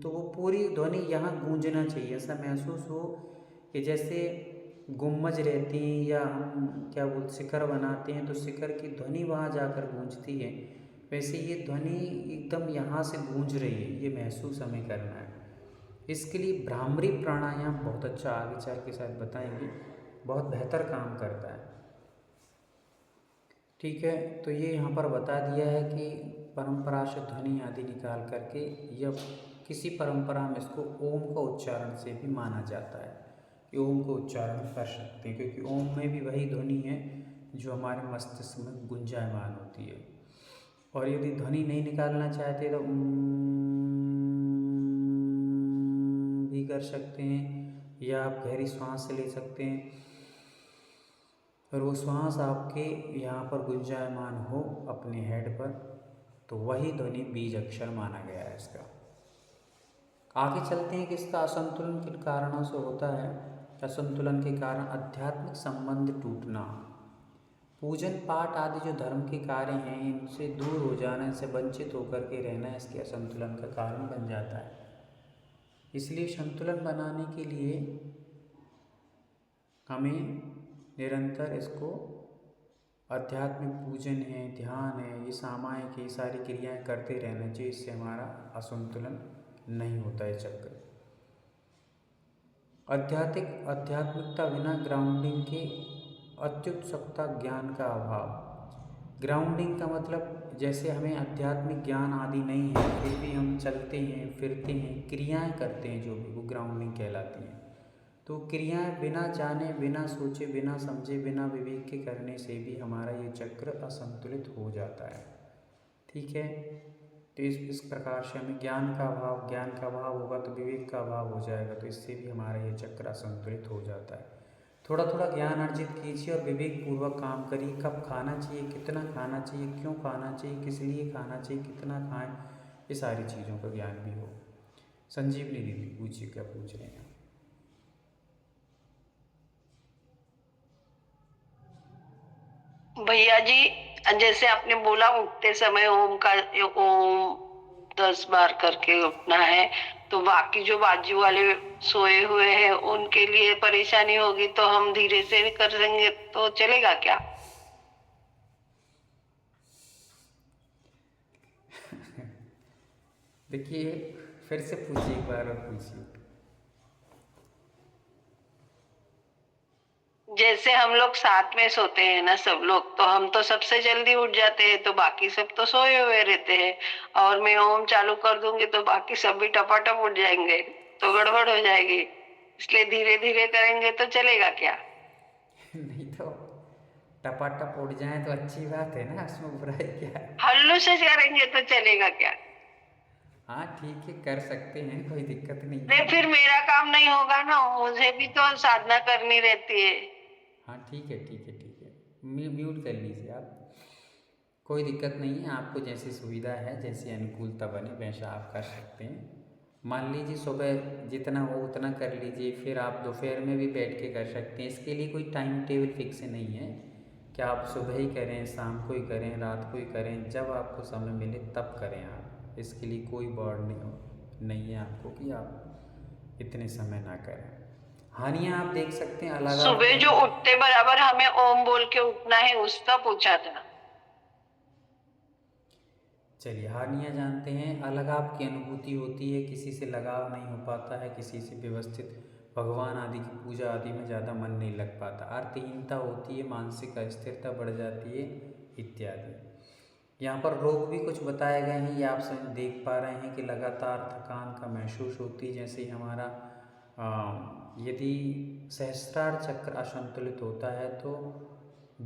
तो वो पूरी ध्वनि यहाँ गूंजना चाहिए। ऐसा महसूस हो कि जैसे गुम्मज रहती हैं या हम क्या बोलते शिखर बनाते हैं तो शिखर की ध्वनि वहाँ जाकर गूंजती है, वैसे ये ध्वनि एकदम यहाँ से गूंज रही है, ये महसूस हमें करना है। इसके लिए भ्रामरी प्राणायाम बहुत अच्छा, आगे चल के शायद बताएंगे, बहुत बेहतर काम करता है। ठीक है, तो ये यहाँ पर बता दिया है कि परंपरा से ध्वनि आदि निकाल करके, या किसी परंपरा में इसको ओम का उच्चारण से भी माना जाता है कि ओम को उच्चारण कर सकते हैं, क्योंकि ओम में भी वही ध्वनि है जो हमारे मस्तिष्क में गुंजायमान होती है। और यदि ध्वनि नहीं निकालना चाहते तो भी कर सकते हैं, या आप गहरी सांस ले सकते हैं और वो श्वास आपके यहाँ पर गुंजायमान हो अपने हेड पर, तो वही ध्वनि बीज अक्षर माना गया है इसका। आगे चलते हैं कि इसका असंतुलन किन कारणों से होता है। असंतुलन के कारण आध्यात्मिक संबंध टूटना, पूजन पाठ आदि जो धर्म के कार्य हैं इनसे दूर हो जाना, इनसे वंचित होकर के रहना इसके असंतुलन का कारण बन जाता है। इसलिए संतुलन बनाने के लिए हमें निरंतर इसको आध्यात्मिक पूजन है, ध्यान है, ये सामायिक, ये सारी क्रियाएं करते रहना चाहिए। इससे हमारा असंतुलन नहीं होता है चक्र। आध्यात्मिकता बिना ग्राउंडिंग के अत्युत्सुकता, ज्ञान का अभाव। ग्राउंडिंग का मतलब जैसे हमें आध्यात्मिक ज्ञान आदि नहीं है, फिर भी हम चलते हैं, फिरते हैं, क्रियाएं करते हैं, जो भी वो ग्राउंडिंग कहलाती हैं। तो क्रियाएं बिना जाने, बिना सोचे, बिना समझे, बिना विवेक के करने से भी हमारा ये चक्र असंतुलित हो जाता है। ठीक है, तो इस प्रकार से हमें ज्ञान का अभाव होगा तो विवेक का अभाव हो जाएगा, तो इससे भी हमारा ये चक्र असंतुलित हो जाता है। थोड़ा थोड़ा ज्ञान अर्जित कीजिए और विवेक पूर्वक काम करिए। कब खाना चाहिए, कितना खाना चाहिए, क्यों खाना चाहिए, किस लिए खाना चाहिए, कितना खाएं, ये सारी चीज़ों का ज्ञान भी हो। संजीवनी दीदी पूछिए, क्या पूछ रहे हैं? भैया जी, जैसे आपने बोला उठते समय ओम 10 बार करके उठना है, तो बाकी जो बाजू वाले सोए हुए हैं उनके लिए परेशानी होगी, तो हम धीरे से भी कर देंगे तो चलेगा क्या? देखिए, फिर से पूछिए, एक बार और पूछिए। जैसे हम लोग साथ में सोते हैं ना सब लोग, तो हम तो सबसे जल्दी उठ जाते हैं, तो बाकी सब तो सोए हुए रहते हैं। और मैं ओम चालू कर दूंगी तो बाकी सब भी टपाटप उठ जाएंगे, तो गड़बड़ हो जाएगी। इसलिए धीरे धीरे करेंगे तो चलेगा क्या? नहीं तो टपाटप उड़ जाए तो अच्छी बात है ना, उसमें बुराई क्या है। हल्लू से करेंगे तो चलेगा क्या? हाँ ठीक है, कर सकते हैं, कोई दिक्कत नहीं नहीं, है। फिर मेरा काम नहीं होगा ना, मुझे भी तो साधना करनी रहती है। हाँ ठीक है ठीक है ठीक है, म्यूट कर लीजिए आप, कोई दिक्कत नहीं है। आपको जैसी सुविधा है, जैसी अनुकूलता बने वैसा आप कर सकते हैं। मान लीजिए सुबह जितना हो उतना कर लीजिए, फिर आप दोपहर में भी बैठ के कर सकते हैं। इसके लिए कोई टाइम टेबल फिक्स नहीं है कि आप सुबह ही करें, शाम को ही करें, रात को ही करें, जब आपको समय मिले तब करें आप। इसके लिए कोई बॉर्ड नहीं है आपको कि आप इतने समय ना करें। हानियाँ आप देख सकते हैं अलग सुबह जो उठते बराबर हमें ओम बोल के उठना है, उसका पूछा था। चलिए हानियाँ जानते हैं। अलगाव की अनुभूति होती है, किसी से लगाव नहीं हो पाता है, किसी से व्यवस्थित भगवान आदि की पूजा आदि में ज़्यादा मन नहीं लग पाता। अर्थहीनता होती है, मानसिक अस्थिरता बढ़ जाती है इत्यादि। यहाँ पर रोग भी कुछ बताए गए हैं, ये आप सब देख पा रहे हैं कि लगातार थकान का महसूस होती है। जैसे ही हमारा यदि सहस्त्रार चक्र असंतुलित होता है तो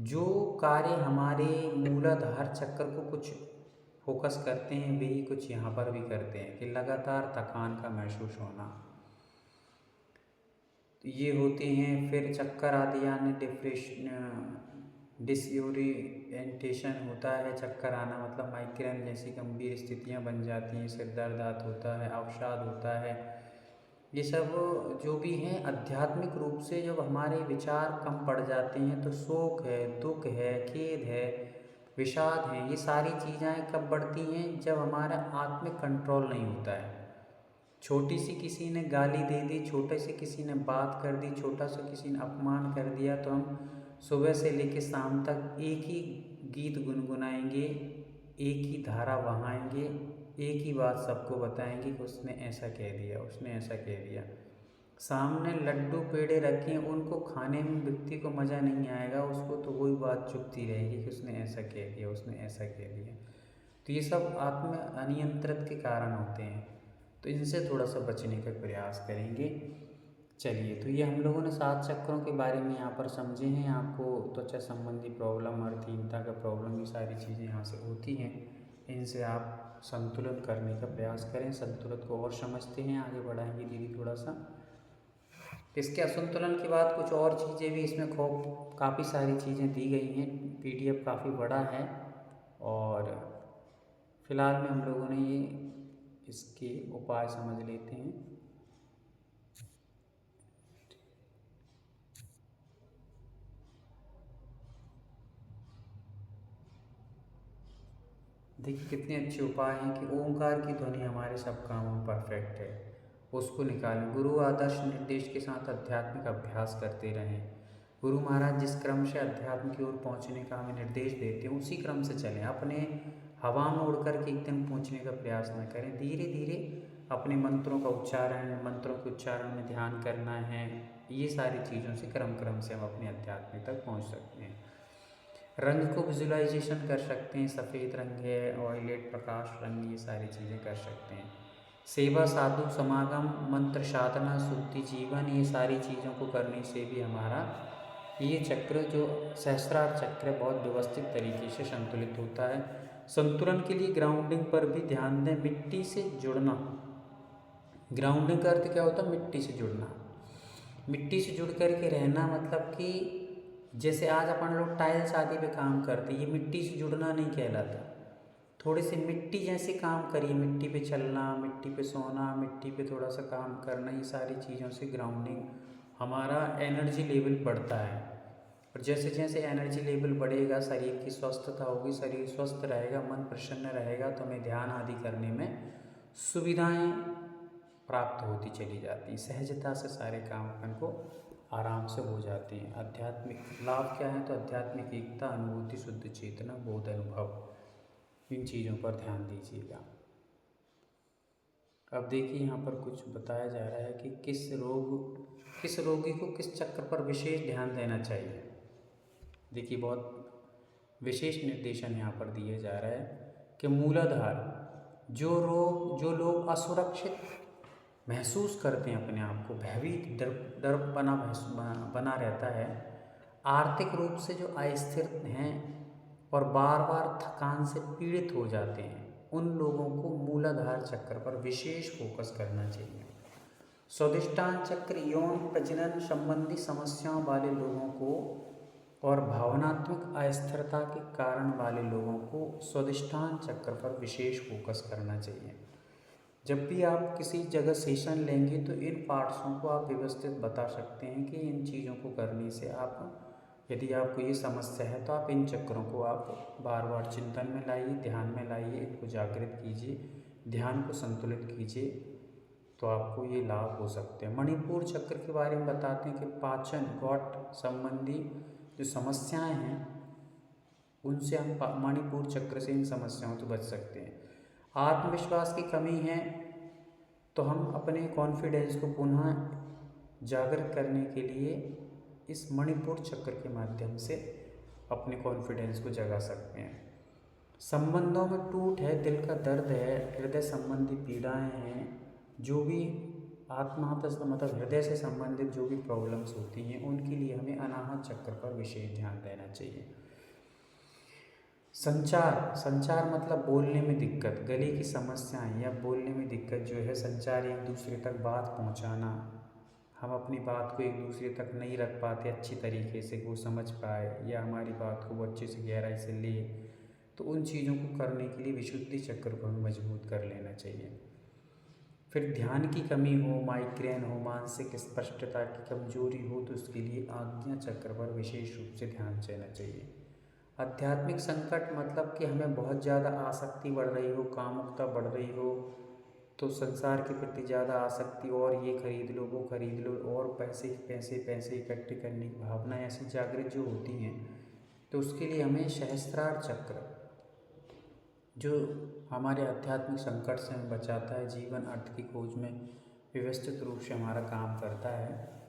जो कार्य हमारे मूलाधार चक्र को कुछ फोकस करते हैं वही कुछ यहाँ पर भी करते हैं कि लगातार थकान का महसूस होना, तो ये होते हैं। फिर चक्कर आदि आने, डिसओरिएंटेशन होता है। चक्कर आना मतलब माइग्रेन जैसी गंभीर स्थितियाँ बन जाती हैं, सिर दर्द होता है, अवसाद होता है। ये सब जो भी हैं आध्यात्मिक रूप से जब हमारे विचार कम पड़ जाते हैं तो शोक है, दुख है, खेद है, विषाद है, ये सारी चीज़ें कब बढ़ती हैं? जब हमारा आत्मिक कंट्रोल नहीं होता है। छोटी सी किसी ने गाली दे दी, छोटे से किसी ने बात कर दी, छोटा सा किसी ने अपमान कर दिया, तो हम सुबह से लेकर शाम तक एक ही गीत गुनगुनाएंगे, एक ही धारा बहाएंगे, एक ही बात सबको बताएंगे कि उसने ऐसा कह दिया, उसने ऐसा कह दिया। सामने लड्डू पेड़े रखें, उनको खाने में व्यक्ति को मज़ा नहीं आएगा, उसको तो वही बात चुभती रहेगी कि उसने ऐसा कह दिया, उसने ऐसा कह दिया। तो ये सब आत्म अनियंत्रित के कारण होते हैं, तो इनसे थोड़ा सा बचने का प्रयास करेंगे। चलिए, तो ये हम लोगों ने 7 चक्रों के बारे में यहाँ पर समझे हैं। आपको त्वचा संबंधी प्रॉब्लम, अर्थहीनता का प्रॉब्लम, ये सारी चीज़ें यहाँ से होती हैं। इनसे आप संतुलन करने का प्रयास करें। संतुलन को और समझते हैं, आगे बढ़ाएंगे दीदी थोड़ा सा। इसके असंतुलन के बाद कुछ और चीज़ें भी इसमें काफ़ी सारी चीज़ें दी गई हैं। PDF काफ़ी बड़ा है और फिलहाल में हम लोगों ने ये इसके उपाय समझ लेते हैं। देखिए कितने अच्छे उपाय हैं कि ओंकार की ध्वनि हमारे सब कामों में परफेक्ट है, उसको निकालें। गुरु आदर्श निर्देश के साथ आध्यात्मिक अभ्यास करते रहें। गुरु महाराज जिस क्रम से अध्यात्म की ओर पहुँचने का हमें निर्देश देते हैं उसी क्रम से चलें। अपने हवा में उड़ कर के एकदम पहुँचने का प्रयास न करें। धीरे धीरे अपने मंत्रों का उच्चारण, मंत्रों के उच्चारण में ध्यान करना है। ये सारी चीज़ों से क्रम से हम अपने अध्यात्म तक पहुँच सकते हैं। रंग को विजुलाइजेशन कर सकते हैं, सफ़ेद रंग है, वायलेट प्रकाश रंग, ये सारी चीज़ें कर सकते हैं। सेवा, साधु समागम, मंत्र साधना, शुद्धि जीवन, ये सारी चीज़ों को करने से भी हमारा ये चक्र जो सहस्त्रार चक्र बहुत व्यवस्थित तरीके से संतुलित होता है। संतुलन के लिए ग्राउंडिंग पर भी ध्यान दें। मिट्टी से जुड़ना, ग्राउंडिंग का अर्थ क्या होता है? मिट्टी से जुड़ना। मिट्टी से जुड़ कर के रहना मतलब कि जैसे आज अपन लोग टाइल्स आदि पे काम करते हैं, ये मिट्टी से जुड़ना नहीं कहलाता। थोड़े से मिट्टी जैसे काम करिए, मिट्टी पे चलना, मिट्टी पे सोना, मिट्टी पे थोड़ा सा काम करना, ये सारी चीज़ों से ग्राउंडिंग हमारा एनर्जी लेवल बढ़ता है। और जैसे जैसे एनर्जी लेवल बढ़ेगा, शरीर की स्वस्थता होगी, शरीर स्वस्थ रहेगा, मन प्रसन्न रहेगा, तो हमें ध्यान आदि करने में सुविधाएं प्राप्त होती चली जाती। सहजता से सारे काम अपन को आराम से हो जाते हैं। आध्यात्मिक लाभ क्या है? तो आध्यात्मिक एकता, अनुभूति, शुद्ध चेतना, बोध, अनुभव, इन चीज़ों पर ध्यान दीजिएगा। अब देखिए यहाँ पर कुछ बताया जा रहा है कि किस रोगी को किस चक्र पर विशेष ध्यान देना चाहिए। देखिए बहुत विशेष निर्देशन यहाँ पर दिए जा रहा है कि मूलाधार जो लोग असुरक्षित महसूस करते हैं, अपने आप को भयभीत डर बना रहता है, आर्थिक रूप से जो अस्थिर हैं और बार बार थकान से पीड़ित हो जाते हैं, उन लोगों को मूलाधार चक्र पर विशेष फोकस करना चाहिए। स्वादिष्टान चक्र यौन प्रजनन संबंधी समस्याओं वाले लोगों को और भावनात्मक अस्थिरता के कारण वाले लोगों को स्वादिष्टान चक्र पर विशेष फोकस करना चाहिए। जब भी आप किसी जगह सेशन लेंगे तो इन पार्ट्सों को आप व्यवस्थित बता सकते हैं कि इन चीज़ों को करने से आप, यदि आपको ये समस्या है तो आप इन चक्रों को आप बार बार चिंतन में लाइए, ध्यान में लाइए, इनको जागृत कीजिए, ध्यान को संतुलित कीजिए, तो आपको ये लाभ हो सकते हैं। मणिपुर चक्र के बारे में बताते हैं कि पाचन गॉट संबंधी जो समस्याएं हैं उनसे हम मणिपुर चक्र से इन समस्याओं से बच सकते हैं। आत्मविश्वास की कमी है तो हम अपने कॉन्फिडेंस को पुनः जागृत करने के लिए इस मणिपुर चक्र के माध्यम से अपने कॉन्फिडेंस को जगा सकते हैं। संबंधों में टूट है, दिल का दर्द है, हृदय संबंधी पीड़ाएं हैं, जो भी आत्महत्या से मतलब हृदय से संबंधित जो भी प्रॉब्लम्स होती हैं, उनके लिए हमें अनाहत चक्र पर विशेष ध्यान देना चाहिए। संचार मतलब बोलने में दिक्कत, गले की समस्याएं या बोलने में दिक्कत जो है, संचार एक दूसरे तक बात पहुंचाना, हम अपनी बात को एक दूसरे तक नहीं रख पाते अच्छी तरीके से, वो समझ पाए या हमारी बात को वो अच्छे से गहराई से ले, तो उन चीज़ों को करने के लिए विशुद्धि चक्र को हमें मजबूत कर लेना चाहिए। फिर ध्यान की कमी हो, माइग्रेन हो, मानसिक स्पष्टता की कमजोरी हो, तो उसके लिए आज्ञा चक्र पर विशेष रूप से ध्यान देना चाहिए। आध्यात्मिक संकट मतलब कि हमें बहुत ज़्यादा आसक्ति बढ़ रही हो, कामुकता बढ़ रही हो, तो संसार के प्रति ज़्यादा आसक्ति, और ये खरीद लो, वो खरीद लो, और पैसे इकट्ठे करने की भावना ऐसी जागृत जो होती हैं, तो उसके लिए हमें सहस्त्रार चक्र जो हमारे आध्यात्मिक संकट से हमें बचाता है, जीवन अर्थ की खोज में व्यवस्थित रूप से हमारा काम करता है।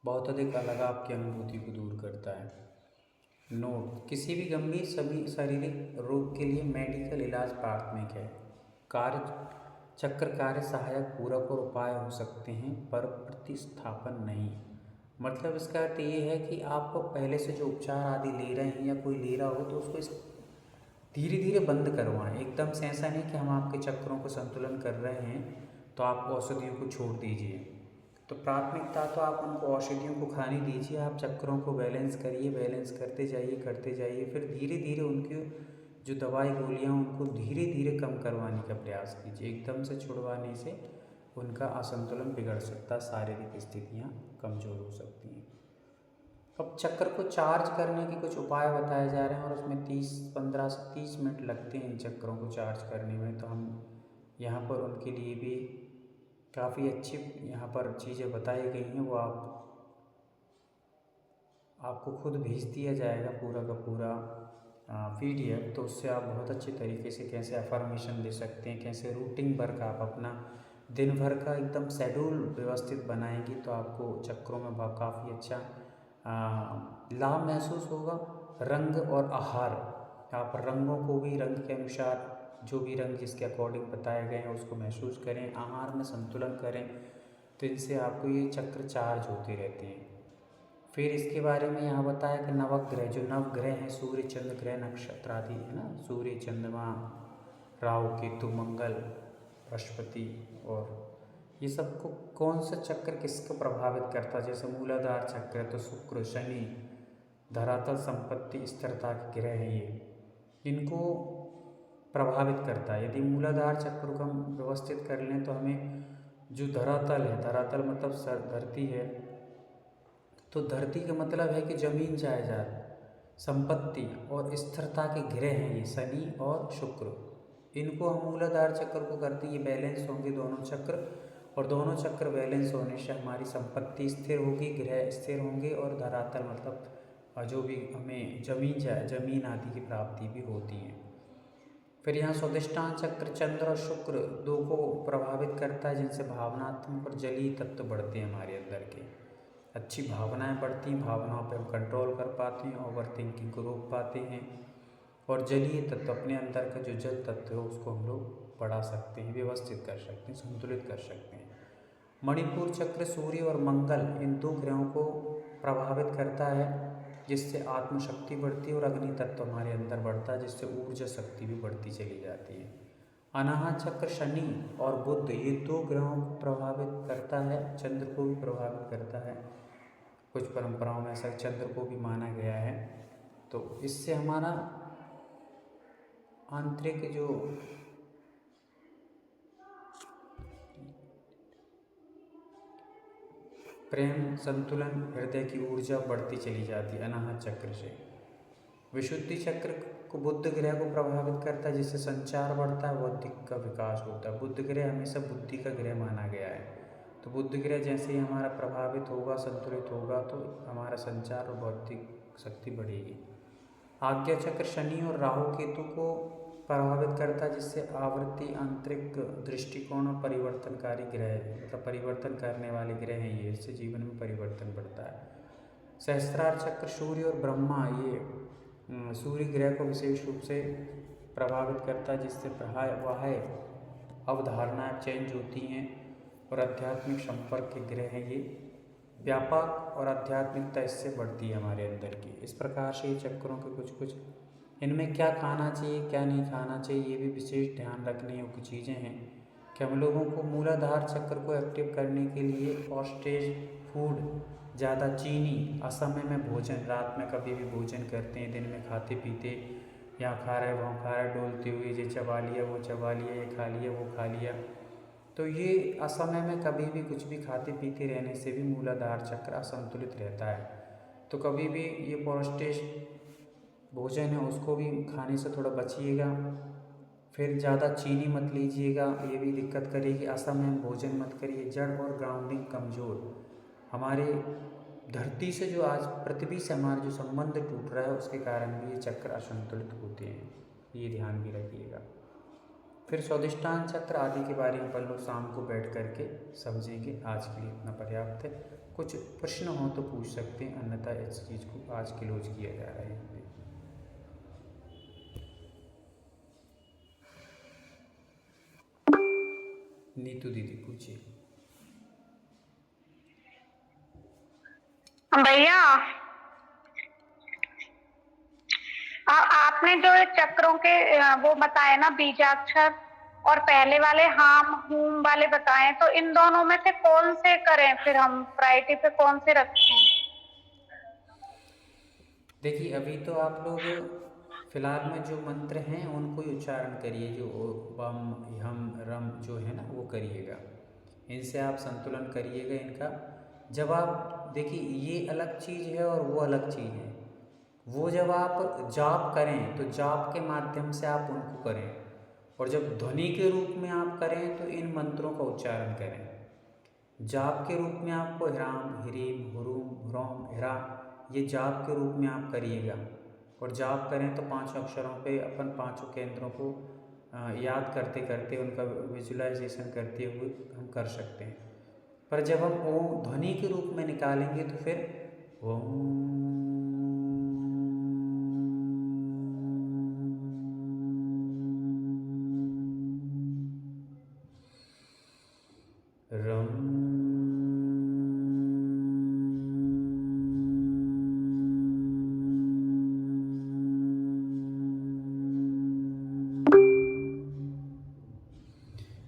बहुत अधिक अलगाव की अनुभूति को दूर करता है। नोट: किसी भी गंभीर शारीरिक रोग के लिए मेडिकल इलाज प्राथमिक है। चक्र कार्य सहायक, पूरक और उपाय हो सकते हैं, पर प्रतिस्थापन नहीं। मतलब इसका अर्थ ये है कि आप पहले से जो उपचार आदि ले रहे हैं या कोई ले रहा हो, तो उसको धीरे धीरे बंद करवाएं। एकदम से ऐसा नहीं कि हम आपके चक्रों को संतुलन कर रहे हैं तो आप औषधियों को छोड़ दीजिए। तो प्राथमिकता तो आप उनको औषधियों को खाने दीजिए, आप चक्रों को बैलेंस करिए, बैलेंस करते जाइए, फिर धीरे धीरे उनकी जो दवाई गोलियां उनको धीरे धीरे कम करवाने का प्रयास कीजिए। एकदम से छुड़वाने से उनका असंतुलन बिगड़ सकता है, शारीरिक स्थितियाँ कमज़ोर हो सकती हैं। अब चक्र को चार्ज करने के कुछ उपाय बताए जा रहे हैं, और उसमें 15 से 30 मिनट लगते हैं इन चक्रों को चार्ज करने में। तो हम यहाँ पर उनके लिए भी काफ़ी अच्छी यहाँ पर चीज़ें बताई गई हैं, वो आपको खुद भेज दिया जाएगा पूरा का पूरा PDF। तो उससे आप बहुत अच्छे तरीके से कैसे अफर्मेशन दे सकते हैं, कैसे रूटीन वर्क आप अपना दिन भर का एकदम शेड्यूल व्यवस्थित बनाएंगे, तो आपको चक्रों में काफ़ी अच्छा लाभ महसूस होगा। रंग और आहार, आप रंगों को भी रंग के अनुसार जो भी रंग जिसके अकॉर्डिंग बताए गए हैं उसको महसूस करें, आहार में संतुलन करें, तो इनसे आपको ये चक्र चार्ज होते रहते हैं। फिर इसके बारे में यहाँ बताया कि नवग्रह, जो नवग्रह हैं, सूर्य चंद्र ग्रह नक्षत्र आदि है ना, सूर्य चंद्रमा राहु केतु मंगल बृहस्पति, और ये सबको कौन सा चक्र किसको प्रभावित करता है। जैसे मूलाधार चक्र है तो शुक्र शनि धरातल संपत्ति स्थिरता के ग्रह हैं, ये इनको प्रभावित करता है। यदि मूलाधार चक्र को हम व्यवस्थित कर लें तो हमें जो धरातल है, धरातल मतलब धरती है, तो धरती का मतलब है कि जमीन जायदाद संपत्ति और स्थिरता के ग्रह हैं ये शनि और शुक्र। इनको हम मूलाधार चक्र को करते ये बैलेंस होंगे दोनों चक्र, और दोनों चक्र बैलेंस होने से हमारी संपत्ति स्थिर होगी, ग्रह स्थिर होंगे और धरातल मतलब जो भी हमें जमीन आदि की प्राप्ति भी होती है। फिर यहाँ स्वादिष्टान चक्र चंद्र और शुक्र दो को प्रभावित करता है, जिनसे भावनात्मक और जलीय तत्व बढ़ते हैं हमारे अंदर के। अच्छी भावनाएं बढ़ती हैं, भावनाओं पे हम कंट्रोल कर पाते हैं, ओवर थिंकिंग को रोक पाते हैं और जलीय तत्व अपने अंदर का जो जल तत्व है उसको हम लोग बढ़ा सकते हैं, व्यवस्थित कर सकते हैं, संतुलित कर सकते हैं। मणिपुर चक्र सूर्य और मंगल इन दो ग्रहों को प्रभावित करता है, जिससे आत्मशक्ति बढ़ती है और अग्नि तत्व हमारे अंदर बढ़ता है, जिससे ऊर्जा शक्ति भी बढ़ती चली जाती है। अनाहत चक्र शनि और बुध ये दो ग्रहों को प्रभावित करता है, चंद्र को भी प्रभावित करता है। कुछ परंपराओं में ऐसा चंद्र को भी माना गया है। तो इससे हमारा आंतरिक जो प्रेम, संतुलन, हृदय की ऊर्जा बढ़ती चली जाती है अनाहत चक्र से। विशुद्धि चक्र को बुध ग्रह को प्रभावित करता है, जिससे संचार बढ़ता है, बौद्धिक का विकास होता है। बुध ग्रह हमेशा बुद्धि का ग्रह माना गया है। तो बुध ग्रह जैसे ही हमारा प्रभावित होगा, संतुलित होगा, तो हमारा संचार और बौद्धिक शक्ति बढ़ेगी। आज्ञा चक्र शनि और राहु केतु को प्रभावित करता है, जिससे आवृत्ति, आंतरिक दृष्टिकोण और परिवर्तनकारी ग्रह मतलब परिवर्तन करने वाले ग्रह हैं ये, इससे जीवन में परिवर्तन बढ़ता है। सहस्त्रार चक्र सूर्य और ब्रह्मा ये सूर्य ग्रह को विशेष रूप से प्रभावित करता है, जिससे वह अवधारणाएं चेंज होती हैं और आध्यात्मिक संपर्क के ग्रह हैं ये। व्यापक और आध्यात्मिकता इससे बढ़ती है हमारे अंदर की। इस प्रकार से ये चक्रों के कुछ इनमें क्या खाना चाहिए, क्या नहीं खाना चाहिए, ये भी विशेष ध्यान रखने योग्य चीज़ें हैं कि हम लोगों को मूलाधार चक्र को एक्टिव करने के लिए फॉस्टेज फूड, ज़्यादा चीनी, असमय में भोजन, रात में कभी भी भोजन करते हैं, दिन में खाते पीते, यहाँ खा रहे वहाँ खा रहे, डोलते हुए ये चबा लिया वो चबा लिया, ये खा लिया वो खा लिया, तो ये असमय में कभी भी कुछ भी खाते पीते रहने से भी मूलाधार चक्र असंतुलित रहता है। तो कभी भी ये फॉस्टेज भोजन है उसको भी खाने से थोड़ा बचिएगा। फिर ज़्यादा चीनी मत लीजिएगा, ये भी दिक्कत करेगी। असमय भोजन मत करिए। जड़ और ग्राउंडिंग कमज़ोर, हमारे धरती से जो आज पृथ्वी से हमारा जो संबंध टूट रहा है उसके कारण भी ये चक्र असंतुलित होते हैं, ये ध्यान भी रखिएगा। फिर स्वादिष्टान चक्र आदि के बारे में अपन लोग शाम को बैठ करके समझेंगे। आज के लिए इतना पर्याप्त है। कुछ प्रश्न हो तो पूछ सकते हैं, अन्यथा इस चीज़ को आज क्लोज किया जा रहा है। नीतू दीदी पूछिए। भैया आपने जो चक्रों के वो बताए ना, बीजाक्षर और पहले वाले हाम हूम वाले बताए, तो इन दोनों में से कौन से करें, फिर हम प्रायोरिटी पे कौन से रखें? देखिए अभी तो आप लोग फिलहाल में जो मंत्र हैं उनको ही उच्चारण करिए, जो वम हम रम जो है ना वो करिएगा, इनसे आप संतुलन करिएगा इनका। जब आप देखिए ये अलग चीज़ है और वो अलग चीज़ है। वो जब आप जाप करें तो जाप के माध्यम से आप उनको करें, और जब ध्वनि के रूप में आप करें तो इन मंत्रों का उच्चारण करें। जाप के रूप में आपको ह्राम ह्रीम हुरूम ह्रोम ह्रा ये जाप के रूप में आप करिएगा, और जाप करें तो 5 अक्षरों पे अपन 5 केंद्रों को याद करते करते उनका विजुअलाइजेशन करते हुए हम कर सकते हैं। पर जब हम ओम ध्वनि के रूप में निकालेंगे तो फिर ओम रम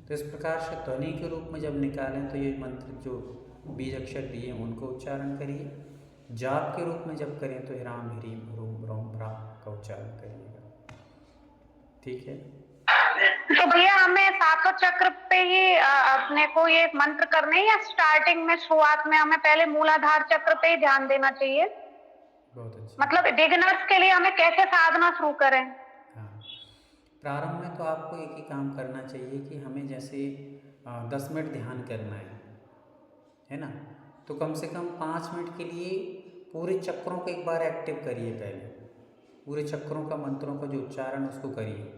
तो इस प्रकार से ध्वनि के रूप में जब निकालें तो ये मंत्र जो बीज अक्षर दिए उनको उच्चारण करिए। जाप के रूप में जब करें तो ह्राम ह्रीम ह्रूम ह्रोम ह्रा का उच्चारण करिएगा। ठीक है। तो भैया हमें सातों चक्र पे ही अपने को ये मंत्र करने, या स्टार्टिंग में शुरुआत में हमें पहले मूलाधार चक्र पे ही ध्यान देना चाहिए? बहुत अच्छा। मतलब बिगिनर्स के लिए हमें कैसे साधना शुरू करें? हाँ, प्रारंभ में तो आपको एक ही काम करना चाहिए कि हमें जैसे 10 मिनट ध्यान करना है ना। तो कम से कम 5 मिनट के लिए पूरे चक्रों को एक बार एक्टिव करिए। पहले पूरे चक्रों का, मंत्रों का जो उच्चारण उसको करिए।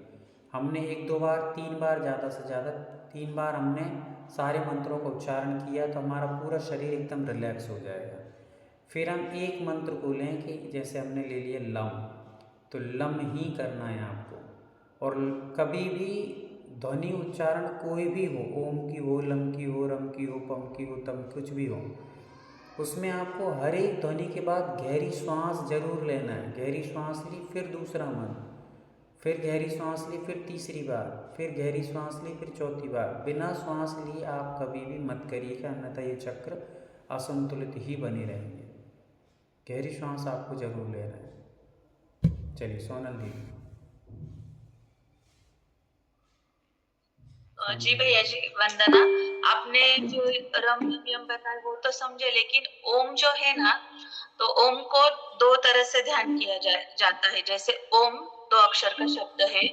हमने 1-2 बार, 3 बार, ज़्यादा से ज़्यादा 3 बार हमने सारे मंत्रों का उच्चारण किया तो हमारा पूरा शरीर एकदम रिलैक्स हो जाएगा। फिर हम एक मंत्र को लें कि जैसे हमने ले लिया लम, तो लम ही करना है आपको। और कभी भी ध्वनि उच्चारण कोई भी हो, ओम की हो, लम की हो, रम की हो, पम की हो, तम, कुछ भी हो, उसमें आपको हर एक ध्वनि के बाद गहरी श्वास जरूर लेना है। गहरी श्वास ली, फिर दूसरा मंत्र, फिर गहरी श्वास ली, फिर तीसरी बार, फिर गहरी श्वास ली, फिर चौथी बार। बिना श्वास लिए आप कभी भी मत करिएगा, अन्यथा ये चक्र असंतुलित ही बने रहेंगे। गहरी श्वास आपको जरूर लेना है। चलिए सोनल दीदी। जी भैया जी, वंदना। आपने जो रम यम बताया वो तो समझे, लेकिन ओम जो है ना, तो ओम को 2 तरह से ध्यान किया जाता है। जैसे ओम 2 अक्षर का शब्द है,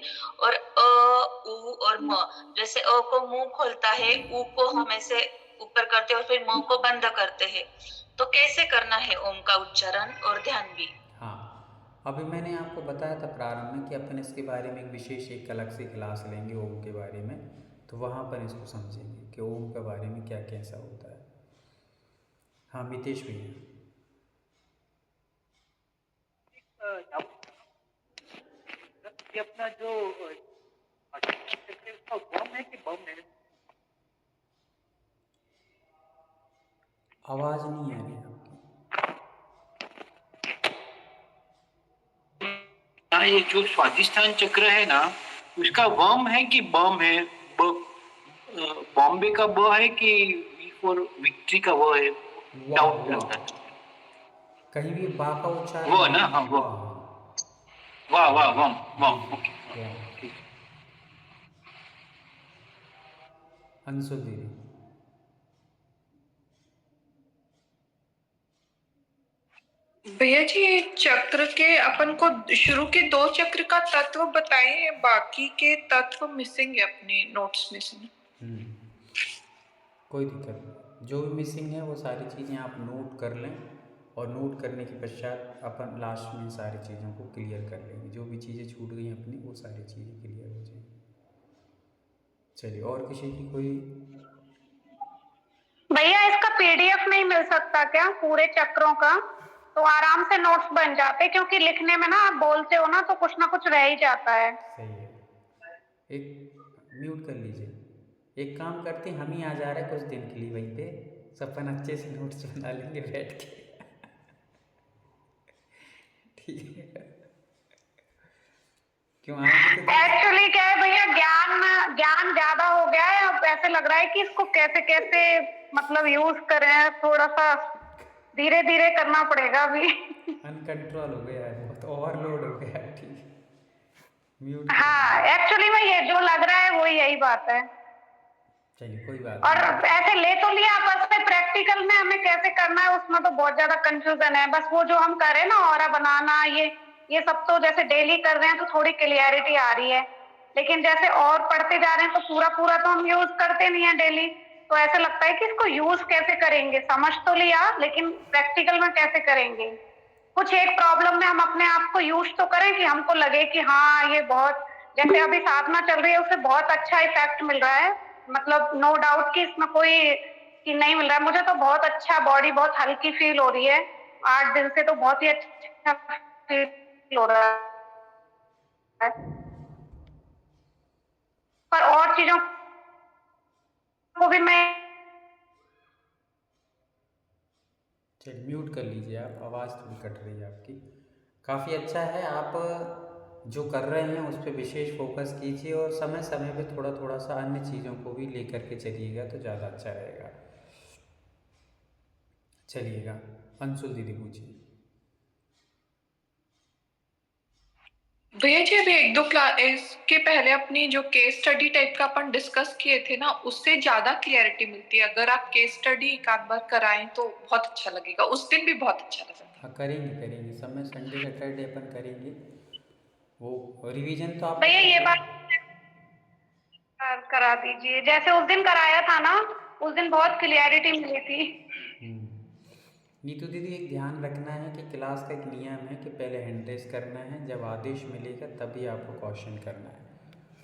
और अ, उ और म। जैसे अ को मुंह खोलता है, उ को हम ऐसे ऊपर करते हैं और फिर म को बंद करते हैं। तो कैसे करना है ओम का उच्चारण और ध्यान भी? हाँ, अभी मैंने आपको बताया था प्रारंभ में कि अपन इसके बारे में एक विशेष एक अलग से क्लास लेंगे ओम के बारे में, तो वहाँ पर इसको समझेंगे कि ओम के बारे में क्या कैसा होता है। हाँ मितेश भैया। ये अपना जो उसका बम है कि बम है? आवाज़ नहीं आ रही आपकी। हाँ, ये जो स्वादिष्टान चक्र है ना, उसका वम है कि बम है? बॉम्बे का ब है कि वी फॉर विक्ट्री का वो है? वाह डाउट वाह, लगता है। कहीं भी बा का उच्चारण वो नहीं ना, हाँ है। वो। वाह, वाह वाह, वम जी वम, ओके। वाह। ठीक। अंशु दीदी। भैया जी, ये चक्र के अपन को शुरू के 2 चक्र का तत्व बताइए, बाकी के तत्व मिसिंग है अपने नोट्स में से। कोई दिक्कत नहीं, जो भी मिसिंग है वो सारी चीज़ें आप नोट कर लें, और नोट करने के पश्चात अपन लास्ट में सारी चीज़ों को क्लियर कर लेंगे। जो भी चीज़ें छूट गई अपनी वो सारी चीज़ें क्लियर हो जाएंगी। चलिए, और किसी की कोई? भैया इसका पीडीएफ नहीं मिल सकता क्या पूरे चक्रों का? तो आराम से नोट्स बन जाते, क्योंकि लिखने में ना आप बोलते हो ना तो कुछ ना कुछ रह ही जाता है। सही है, एक म्यूट कर लीजिए। एक काम करते हैं, हम ही आ जा रहे हैं कुछ दिन के लिए वहीं पे, अपन अच्छे से नोट्स बना लेंगे बैठ के। ठीक है, क्यों आएंगे तो? एक्चुअली क्या है भैया, ज्ञान ज्यादा हो गया है, अब ऐसे लग रहा है कि इसको कैसे कैसे मतलब यूज करें, थोड़ा सा धीरे धीरे करना पड़ेगा अभी। अनकंट्रोल हो गया है, बहुत ओवरलोड हो गया है। ठीक है, म्यूट कर हाँ, दीजिए। एक्चुअली में ये जो लग रहा है वो यही बात है। चलिए कोई बात और नहीं। ऐसे ले तो लिया, बस में प्रैक्टिकल में हमें कैसे करना है उसमें तो बहुत ज्यादा कंफ्यूजन है। बस वो जो हम करें ना ऑरा बनाना, ये सब तो जैसे डेली कर रहे हैं तो थोड़ी क्लियरिटी आ रही है, लेकिन जैसे और पढ़ते जा रहे हैं तो पूरा पूरा तो हम यूज करते नहीं है डेली। तो ऐसे लगता है कि इसको यूज कैसे करेंगे, समझ तो लिया लेकिन प्रैक्टिकल में कैसे करेंगे। कुछ एक प्रॉब्लम में हम अपने आप को यूज तो करें कि हमको लगे कि हाँ ये बहुत, जैसे अभी साधना चल रही है उससे बहुत अच्छा इफेक्ट मिल रहा है, मतलब नो डाउट कि इसमें कोई कि नहीं मिल रहा है। मुझे तो बहुत अच्छा, बॉडी बहुत हल्की फील हो रही है 8 दिन से, तो बहुत ही अच्छा फील हो रहा है। पर और चीजों को भी मैं चलिए म्यूट कर लीजिए आप, आवाज़ थोड़ी कट रही है आपकी। काफ़ी अच्छा है, आप जो कर रहे हैं उस पर विशेष फोकस कीजिए, और समय समय पे थोड़ा थोड़ा सा अन्य चीज़ों को भी लेकर के चलिएगा तो ज़्यादा अच्छा रहेगा। चलिएगा, अंशुल दीदी पूछिए। भैया जी, अभी 1-2 क्लास के पहले अपनी जो केस स्टडी टाइप का अपन डिस्कस किए थे ना, उससे ज्यादा क्लियरिटी मिलती है। अगर आप केस स्टडी एक आध बार कराएं तो बहुत अच्छा लगेगा। उस दिन भी बहुत अच्छा लगा था। हाँ करेंगे करेंगे, समय संडे सैटरडे अपन करेंगे। वो रिवीजन तो आपका भैया ये चल बात करा दीजिए, जैसे उस दिन कराया था ना, उस दिन बहुत क्लियरिटी मिली थी। नीतू दीदी, एक ध्यान रखना है कि क्लास का एक नियम है कि पहले हैंड रेस करना है, जब आदेश मिलेगा तभी आपको क्वेश्चन करना है।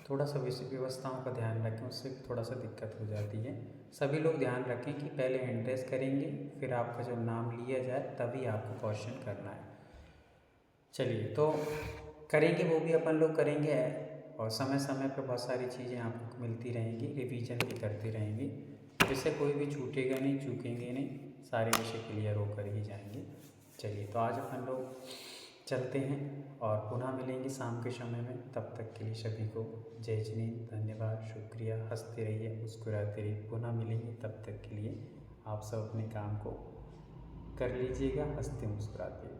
थोड़ा सा व्यवस्थाओं का ध्यान रखें, उससे थोड़ा सा दिक्कत हो जाती है। सभी लोग ध्यान रखें कि पहले हैंड रेस करेंगे, फिर आपका जब नाम लिया जाए तभी आपको क्वेश्चन करना है। चलिए, तो करेंगे, वो भी अपन लोग करेंगे, और समय समय पर बहुत सारी चीज़ें आपको मिलती रहेंगी, रिवीजन भी करते रहेंगे, जिससे कोई भी छूटेगा नहीं, चूकेंगे नहीं, सारे विषय क्लियर होकर ही जाएंगे। चलिए, तो आज अपन लोग चलते हैं और पुनः मिलेंगे शाम के समय में। तब तक के लिए सभी को जय जिनेंद्र, धन्यवाद, शुक्रिया। हंसते रहिए, मुस्कुराते रहिए। पुनः मिलेंगे, तब तक के लिए आप सब अपने काम को कर लीजिएगा, हंसते मुस्कुराते।